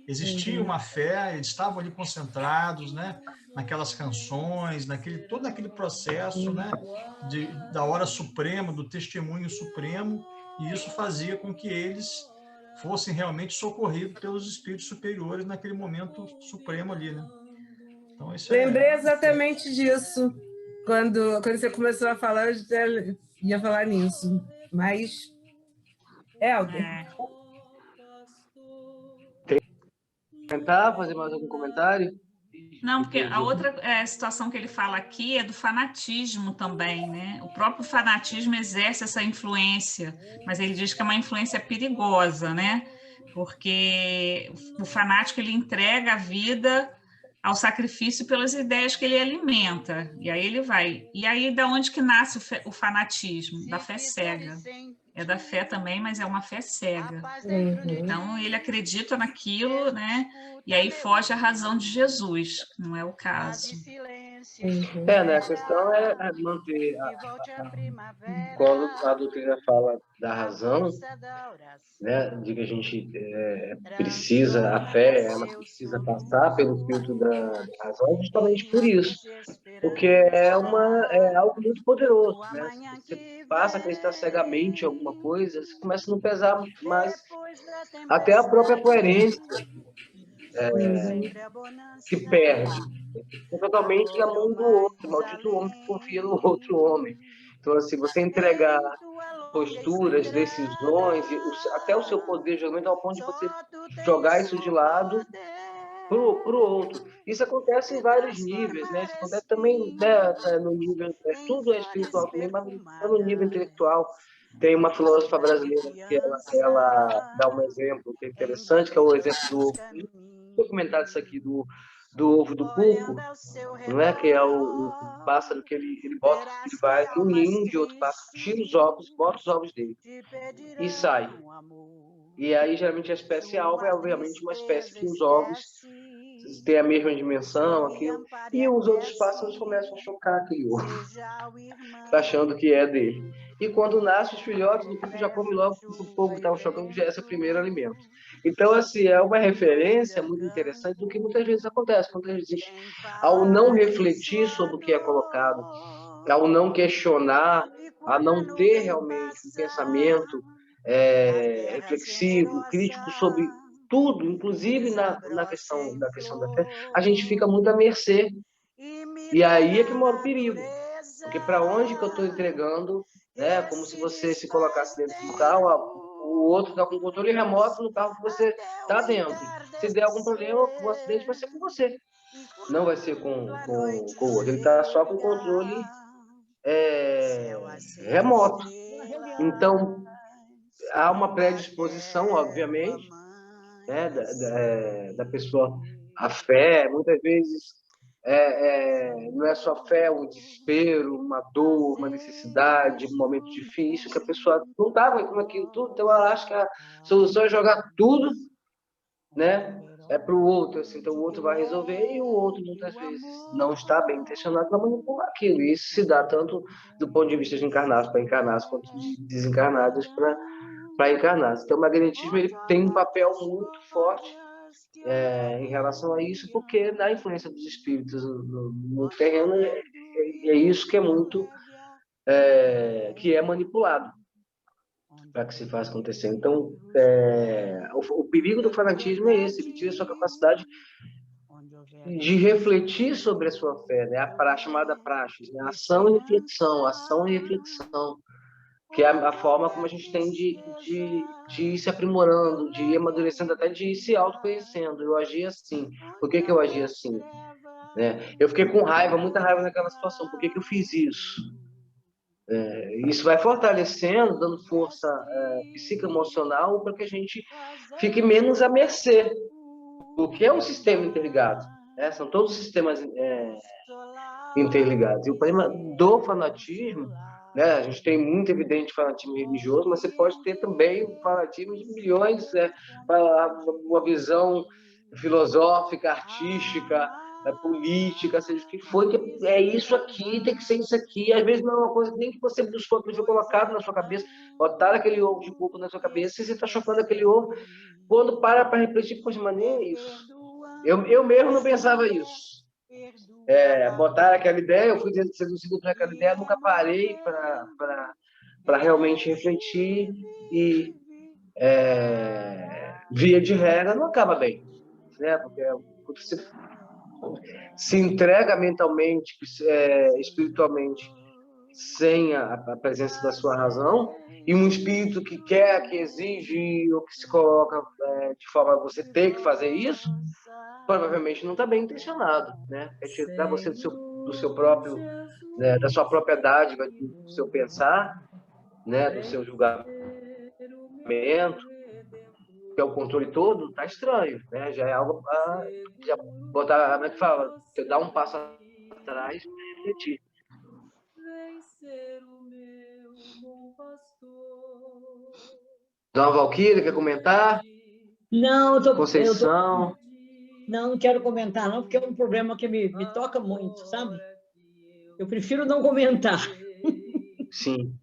S8: Existia uma fé, eles estavam ali concentrados, né? Naquelas canções, todo aquele processo, né? Da hora suprema, do testemunho supremo, e isso fazia com que eles fossem realmente socorridos pelos espíritos superiores naquele momento supremo ali, né? Então, isso
S7: lembrei exatamente disso. Quando você começou a falar, eu já ia falar nisso. Mas, Helder...
S3: Tentar fazer mais algum comentário?
S1: Não, porque a outra situação que ele fala aqui é do fanatismo também, né? O próprio fanatismo exerce essa influência, mas ele diz que é uma influência perigosa, né? Porque o fanático ele entrega a vida ao sacrifício pelas ideias que ele alimenta, e aí ele vai. E aí, da onde que nasce o fanatismo? Da fé cega. É da fé também, mas é uma fé cega. Então, ele acredita naquilo, né? E aí foge à razão de Jesus, não é o caso.
S3: Né? A questão é manter quando a doutrina fala da razão, né, de que a gente precisa, a fé, ela precisa passar pelo filtro da razão, justamente por isso, porque é algo muito poderoso, né? Se você passa a acreditar cegamente em alguma coisa, você começa a não pesar mais, até a própria coerência se perde. É totalmente na mão do outro, maldito homem que confia no outro homem. Então, assim, você entregar posturas, decisões, até o seu poder de julgamento ao ponto de você jogar isso de lado para o outro. Isso acontece em vários níveis, né? Isso acontece também, né, no nível... tudo é espiritual também, mas no nível intelectual. Tem uma filósofa brasileira que ela dá um exemplo que é interessante, que é o exemplo do... Vou comentar isso aqui, do ovo do cuco, não é? Que é o pássaro que ele vai no ninho de outro pássaro, tira os ovos, bota os ovos dele e sai. E aí, geralmente, a espécie alvo é, obviamente, uma espécie que os ovos tem a mesma dimensão, aquilo. E os outros pássaros começam a chocar aquele ovo, achando que é dele. E quando nasce os filhotes, o povo já come logo, o povo que estava chocando já é esse primeiro alimento. Então, assim, é uma referência muito interessante do que muitas vezes acontece. Muitas vezes, ao não refletir sobre o que é colocado, ao não questionar, a não ter realmente um pensamento reflexivo, crítico sobre tudo, inclusive na questão da fé, a gente fica muito à mercê. E aí é que mora o perigo. Porque para onde que eu estou entregando, né? Como se você se colocasse dentro do carro, o outro está com controle remoto no carro que você está dentro. Se der algum problema, o acidente vai ser com você. Não vai ser com o outro. Ele está só com controle remoto. Então, há uma predisposição, obviamente, né, da pessoa à fé. Muitas vezes não é só fé, um desespero, uma dor, uma necessidade, um momento difícil, que a pessoa não está aguentando aquilo tudo, então ela acha que a solução é jogar tudo, né, para o outro, assim, então o outro vai resolver, e o outro muitas vezes não está bem intencionado para manipular aquilo. E isso se dá tanto do ponto de vista de encarnados para encarnados, quanto de desencarnados para encarnados. Então o magnetismo ele tem um papel muito forte em relação a isso, porque na influência dos espíritos no mundo terreno é isso que é muito que é manipulado para que se faça acontecer. Então, o perigo do fanatismo é esse: ele tira a sua capacidade de refletir sobre a sua fé, né? A chamada praxis, né? Ação e reflexão, que é a forma como a gente tem de ir se aprimorando, de ir amadurecendo, até de ir se autoconhecendo. Eu agi assim. Por que eu agi assim? Né? Eu fiquei com raiva, muita raiva naquela situação. Por que eu fiz isso? Isso vai fortalecendo, dando força psicoemocional para que a gente fique menos à mercê, porque é um sistema interligado. São todos sistemas interligados. E o problema do fanatismo, né, a gente tem muito evidente fanatismo religioso, mas você pode ter também o fanatismo de milhões, uma visão filosófica, artística, política, seja o que for, que é isso aqui, tem que ser isso aqui. Às vezes não é uma coisa nem que você buscou, que foi colocado na sua cabeça, botaram aquele ovo de coco na sua cabeça, e você está chocando aquele ovo. Quando para refletir, poxa, mas nem é isso. Eu mesmo não pensava isso. Botaram aquela ideia, eu fui seduzido por aquela ideia, nunca parei para realmente refletir e via de regra não acaba bem, né? Porque você se entrega mentalmente, espiritualmente, sem a presença da sua razão, e um espírito que quer, que exige, ou que se coloca de forma a você ter que fazer isso, provavelmente não está bem intencionado, né? É tirar você do seu próprio, né, da sua própria dádiva, do seu pensar, né, do seu julgamento, que é o controle todo, tá estranho, né? Já é algo para já botar, como é que fala? Você dá um passo atrás e refletir. Dona Valquíria, quer comentar?
S2: Não,
S3: Conceição.
S2: Não quero comentar, não, porque é um problema que me toca muito, sabe? Eu prefiro não comentar.
S3: Sim.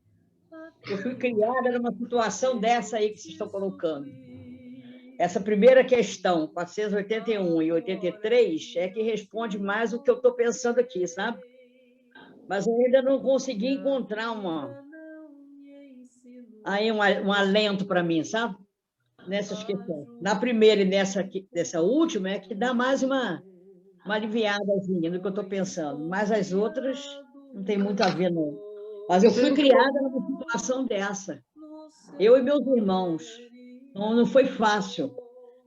S2: Eu fui criada numa situação dessa aí que vocês estão colocando. Essa primeira questão, 481 e 83, é que responde mais o que eu estou pensando aqui, sabe? Mas eu ainda não consegui encontrar um alento para mim, sabe? Nessas questões. Na primeira e nessa última, é que dá mais uma aliviadazinha no que eu estou pensando. Mas as outras não tem muito a ver, não. Mas eu fui criada numa situação dessa. Eu e meus irmãos. Não foi fácil.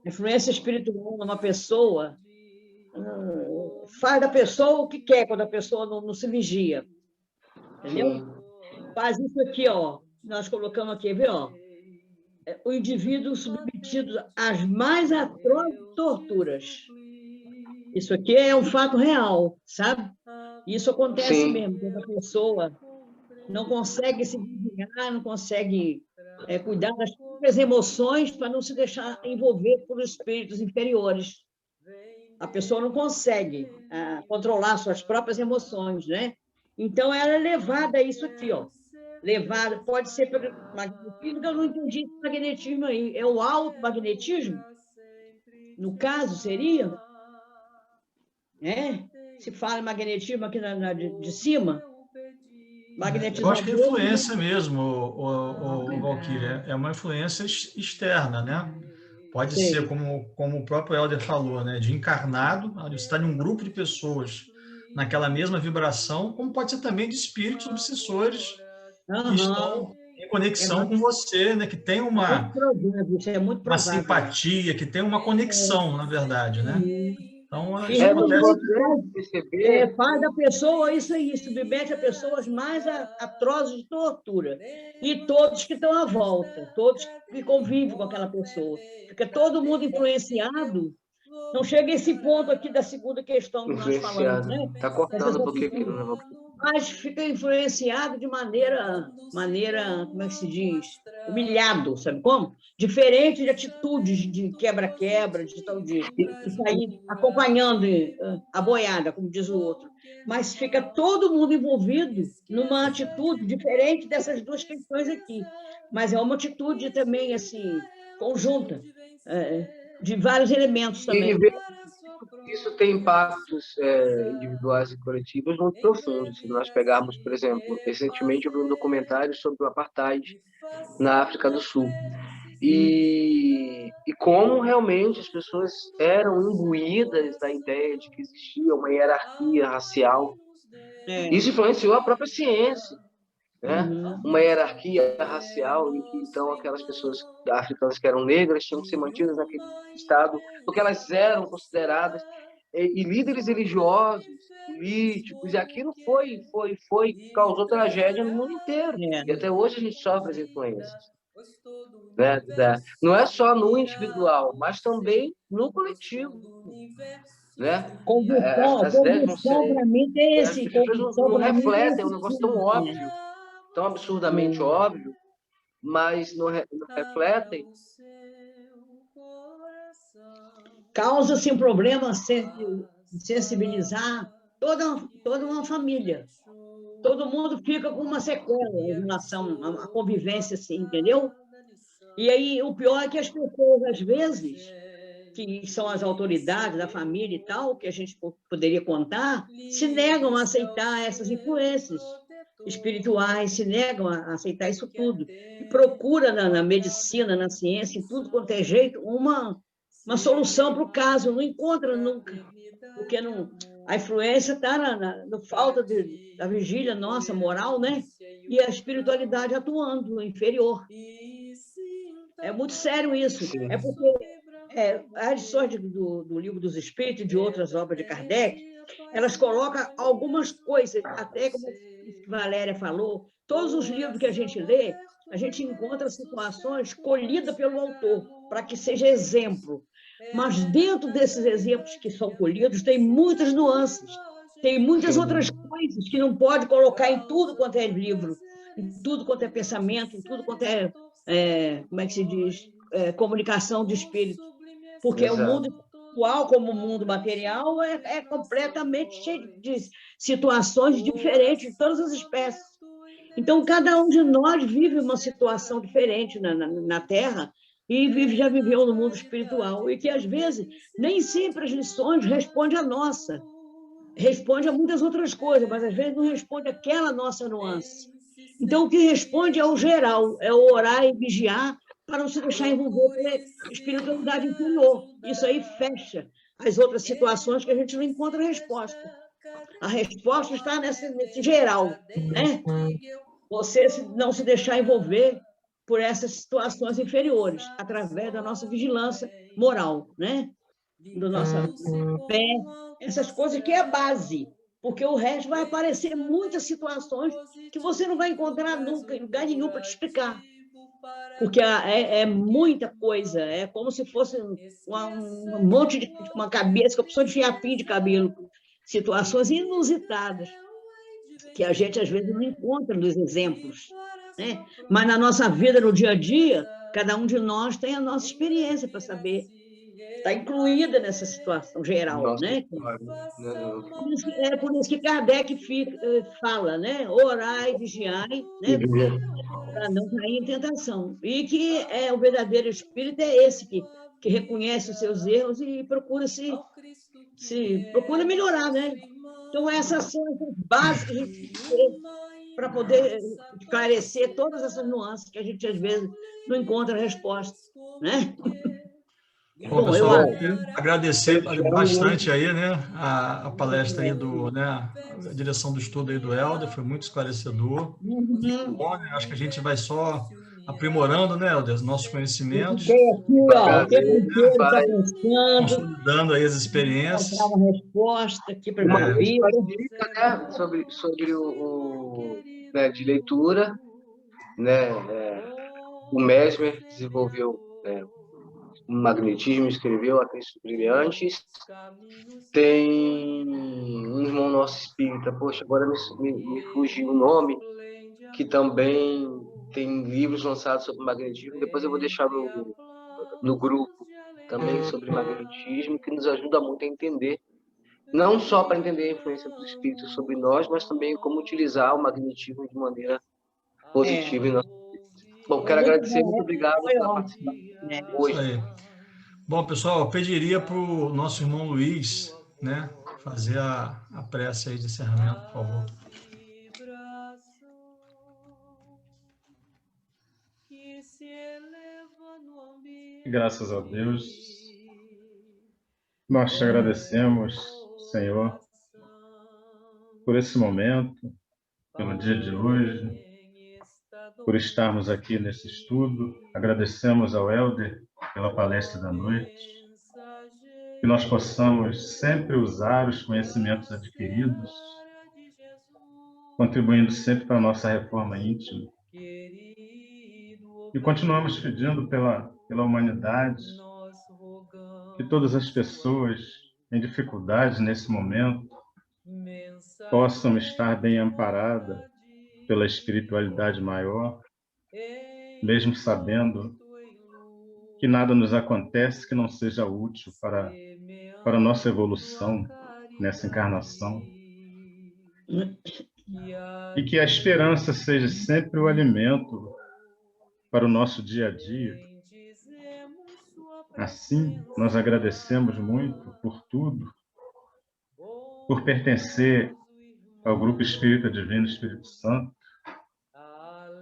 S2: A influência espiritual numa pessoa faz da pessoa o que quer quando a pessoa não se vigia. Entendeu? Faz isso aqui, ó. Nós colocamos aqui, viu? Ó. O indivíduo submetido às mais atrozes torturas. Isso aqui é um fato real, sabe? Isso acontece mesmo, quando a pessoa não consegue se vigiar, não consegue cuidar das próprias emoções para não se deixar envolver por espíritos inferiores. A pessoa não consegue controlar suas próprias emoções, né? Então, ela é levada a isso aqui, ó. Levada, pode ser pelo magnetismo, eu não entendi esse magnetismo aí. É o automagnetismo? No caso, seria? É? Se fala em magnetismo aqui de cima?
S8: Eu acho que é influência mesmo, o Valquíria, é uma influência externa, né? Pode ser, como o próprio Helder falou, né? De encarnado, você está em um grupo de pessoas naquela mesma vibração, como pode ser também de espíritos obsessores que estão em conexão com você, né? Que tem uma simpatia, que tem uma conexão, na verdade, né? Então, isso
S2: acontece. Faz da pessoa isso aí, submete a pessoas mais atrozes de tortura. E todos que estão à volta, todos que convivem com aquela pessoa. Fica todo mundo influenciado. Não chega a esse ponto aqui da segunda questão que nós falamos, né?
S3: Está cortando um pouquinho.
S2: Mas fica influenciado de maneira, como é que se diz? Humilhado, sabe como? Diferente de atitudes de quebra-quebra, de sair acompanhando a boiada, como diz o outro. Mas fica todo mundo envolvido numa atitude diferente dessas duas questões aqui. Mas é uma atitude também, assim, conjunta, de vários elementos também.
S3: Isso tem impactos individuais e coletivos muito profundos. Se nós pegarmos, por exemplo, recentemente eu vi um documentário sobre o apartheid na África do Sul. E como realmente as pessoas eram imbuídas da ideia de que existia uma hierarquia racial. Isso influenciou a própria ciência. Né? Uma hierarquia racial em que, então, aquelas pessoas africanas que eram negras tinham que ser mantidas naquele estado, porque elas eram consideradas e líderes religiosos, políticos, e aquilo causou tragédia no mundo inteiro. E até hoje a gente sofre as influências. Né? Não é só no individual, mas também no coletivo. Né? As ideias vão ser... As pessoas não refletem, é um negócio tão óbvio, tão absurdamente óbvio, mas não refletem.
S2: Causa-se um problema sensibilizar toda uma família. Todo mundo fica com uma sequela em relação à convivência, assim, entendeu? E aí, o pior é que as pessoas, às vezes, que são as autoridades da família e tal, que a gente poderia contar, se negam a aceitar essas influências espirituais, se negam a aceitar isso tudo. E procura na medicina, na ciência, em tudo quanto é jeito, uma solução para o caso. Não encontra nunca, porque a influência está na falta da vigília nossa, moral, né? E a espiritualidade atuando, inferior. É muito sério isso. É porque as lições do Livro dos Espíritos e de outras obras de Kardec, elas colocam algumas coisas, até como Valéria falou, todos os livros que a gente lê, a gente encontra situações colhidas pelo autor, para que seja exemplo. Mas dentro desses exemplos que são colhidos, tem muitas nuances, tem muitas outras coisas que não pode colocar em tudo quanto é livro, em tudo quanto é pensamento, em tudo quanto como é que se diz, comunicação de espírito. Porque o mundo espiritual, como o mundo material, é completamente cheio de situações diferentes de todas as espécies. Então, cada um de nós vive uma situação diferente na Terra e já viveu no mundo espiritual. E que, às vezes, nem sempre as lições respondem à nossa. Responde a muitas outras coisas, mas, às vezes, não responde àquela nossa nuance. Então, o que responde é o geral, é o orar e vigiar para não se deixar envolver pela espiritualidade inferior. Isso aí fecha as outras situações que a gente não encontra resposta. A resposta está nesse geral, né? Você não se deixar envolver por essas situações inferiores, através da nossa vigilância moral, né? Da nossa fé, essas coisas que é a base, porque o resto vai aparecer muitas situações que você não vai encontrar nunca, em lugar nenhum para te explicar. Porque é muita coisa, é como se fosse um monte de uma cabeça, com a pessoa de fiapinho de cabelo, situações inusitadas, que a gente, às vezes, não encontra nos exemplos, né? Mas na nossa vida, no dia a dia, cada um de nós tem a nossa experiência para saber está incluída nessa situação geral,
S3: Nossa,
S2: né?
S3: né?
S2: É por isso que Kardec fala, né? Orai, vigiai, né? Para não cair em tentação. E que o verdadeiro espírito é esse que reconhece os seus erros e procura procura melhorar, né? Então, essas são as bases que a gente tem para poder esclarecer todas essas nuances que a gente, às vezes, não encontra resposta, né?
S8: Bom, pessoal, agradecer bastante aí, né, a palestra aí né, a direção do estudo aí do Helder, foi muito esclarecedor. Bom, né, acho que a gente vai só aprimorando, né, Helder, os nossos conhecimentos.
S2: O tempo inteiro está pensando,
S8: consolidando aí as experiências.
S2: Encontrar uma resposta aqui para
S3: Uma
S2: minha vida.
S3: né, sobre né, de leitura, né, o Mesmer desenvolveu o magnetismo, escreveu A Textos Brilhantes. Tem um irmão nosso espírita, poxa, agora me fugiu o nome, que também tem livros lançados sobre magnetismo. Depois eu vou deixar no grupo também sobre magnetismo, que nos ajuda muito a entender, não só para entender a influência dos espíritos sobre nós, mas também como utilizar o magnetismo de maneira positiva em nossa vida. Bom, quero agradecer, muito obrigado pela participação hoje.
S8: Isso aí. Bom, pessoal, eu pediria para o nosso irmão Luiz, né, fazer a prece aí de encerramento, por favor.
S4: Graças a Deus, nós te agradecemos, Senhor, por esse momento, pelo dia de hoje, por estarmos aqui nesse estudo. Agradecemos ao Helder pela palestra da noite, que nós possamos sempre usar os conhecimentos adquiridos, contribuindo sempre para a nossa reforma íntima. E continuamos pedindo pela humanidade, que todas as pessoas em dificuldades nesse momento possam estar bem amparadas pela espiritualidade maior, mesmo sabendo que nada nos acontece que não seja útil para a nossa evolução nessa encarnação. E que a esperança seja sempre o alimento para o nosso dia a dia. Assim, nós agradecemos muito por tudo, por pertencer ao Grupo Espírita Divino Espírito Santo,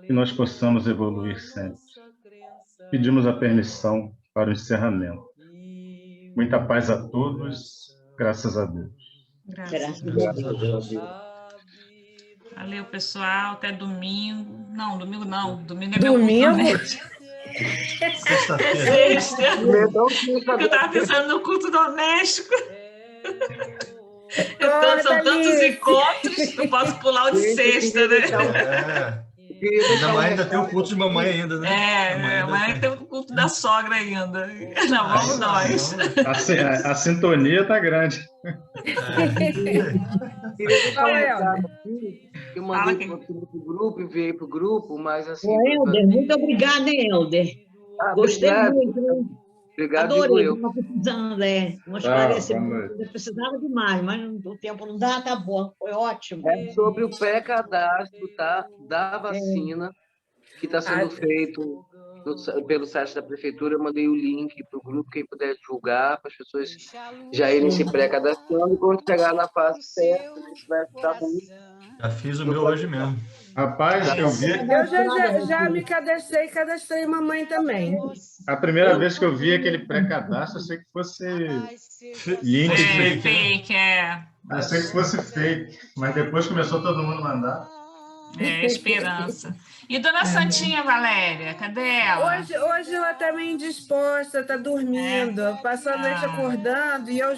S4: que nós possamos evoluir sempre. Pedimos a permissão para o encerramento. Muita paz a todos, graças a Deus.
S2: Graças a Deus.
S1: Valeu, pessoal. Até domingo. Não, domingo não. Domingo é
S7: Domingo?
S1: meu culto doméstico.
S8: Sexta-feira.
S1: Sexta. Eu estava pensando no culto doméstico. São tantos encontros, não posso pular o de sexta, né?
S8: Ainda tem o culto de mamãe ainda, né?
S1: Amanhã tem o culto da sogra ainda. Não, vamos nós.
S4: A sintonia está grande.
S3: Queria comentar aqui, eu mandei para o grupo, enviei para o grupo, mas assim...
S2: Helder, muito obrigada, Helder. Gostei muito.
S3: Obrigado,
S2: adorei,
S3: eu.
S2: estava precisando, um esclarecimento. Eu precisava demais, mas o tempo não dá, tá bom, foi ótimo.
S3: É sobre o pré-cadastro da vacina que está sendo feito pelo site da prefeitura. Eu mandei o link para o grupo, quem puder divulgar, para as pessoas já irem se pré-cadastrando. E quando chegar na fase certa, a gente vai ajudar muito.
S8: Já fiz o meu hoje mesmo.
S4: Rapaz, eu vi...
S7: Eu já me cadastrei mamãe também.
S4: A primeira vez que eu vi aquele pré-cadastro, achei que fosse link
S1: fake,
S4: Achei que fosse fake, mas depois começou todo mundo a mandar.
S1: Esperança. E dona Santinha Valéria, cadê ela?
S7: Hoje ela está meio indisposta, está dormindo. Passou a noite acordando e eu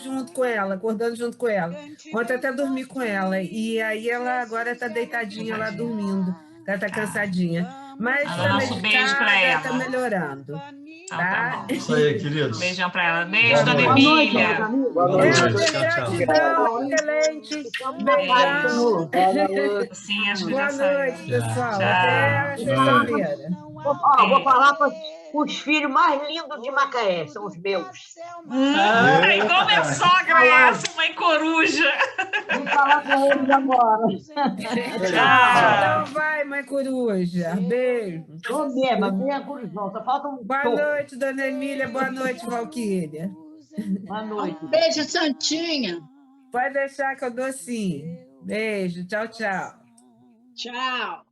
S7: acordando junto com ela. Ontem até dormi com ela. E aí ela agora está deitadinha lá dormindo. Ela está cansadinha. Mas está medicada, está melhorando.
S1: Tá bom.
S8: Isso aí, queridos.
S1: Beijão para ela. Beijo, dona Emília.
S8: Boa noite.
S7: Gratidão, excelente. Beijão.
S1: Sim, acho que
S7: Boa
S1: já saiu.
S7: noite, pessoal.
S1: Tchau.
S7: Até sexta-feira.
S2: Vou falar para
S9: Os filhos mais lindos de Macaé são os meus.
S1: Igual minha sogra é essa, mãe coruja.
S2: Vou falar com eles agora.
S7: Então vai, mãe coruja. Beijo.
S2: Tô mesmo, minha corujão. Só falta um
S7: Boa noite, dona Emília. Boa noite, Valquíria.
S2: Boa noite.
S10: Beijo, Santinha.
S7: Pode deixar que eu dou sim. Beijo. Tchau, tchau.
S10: Tchau.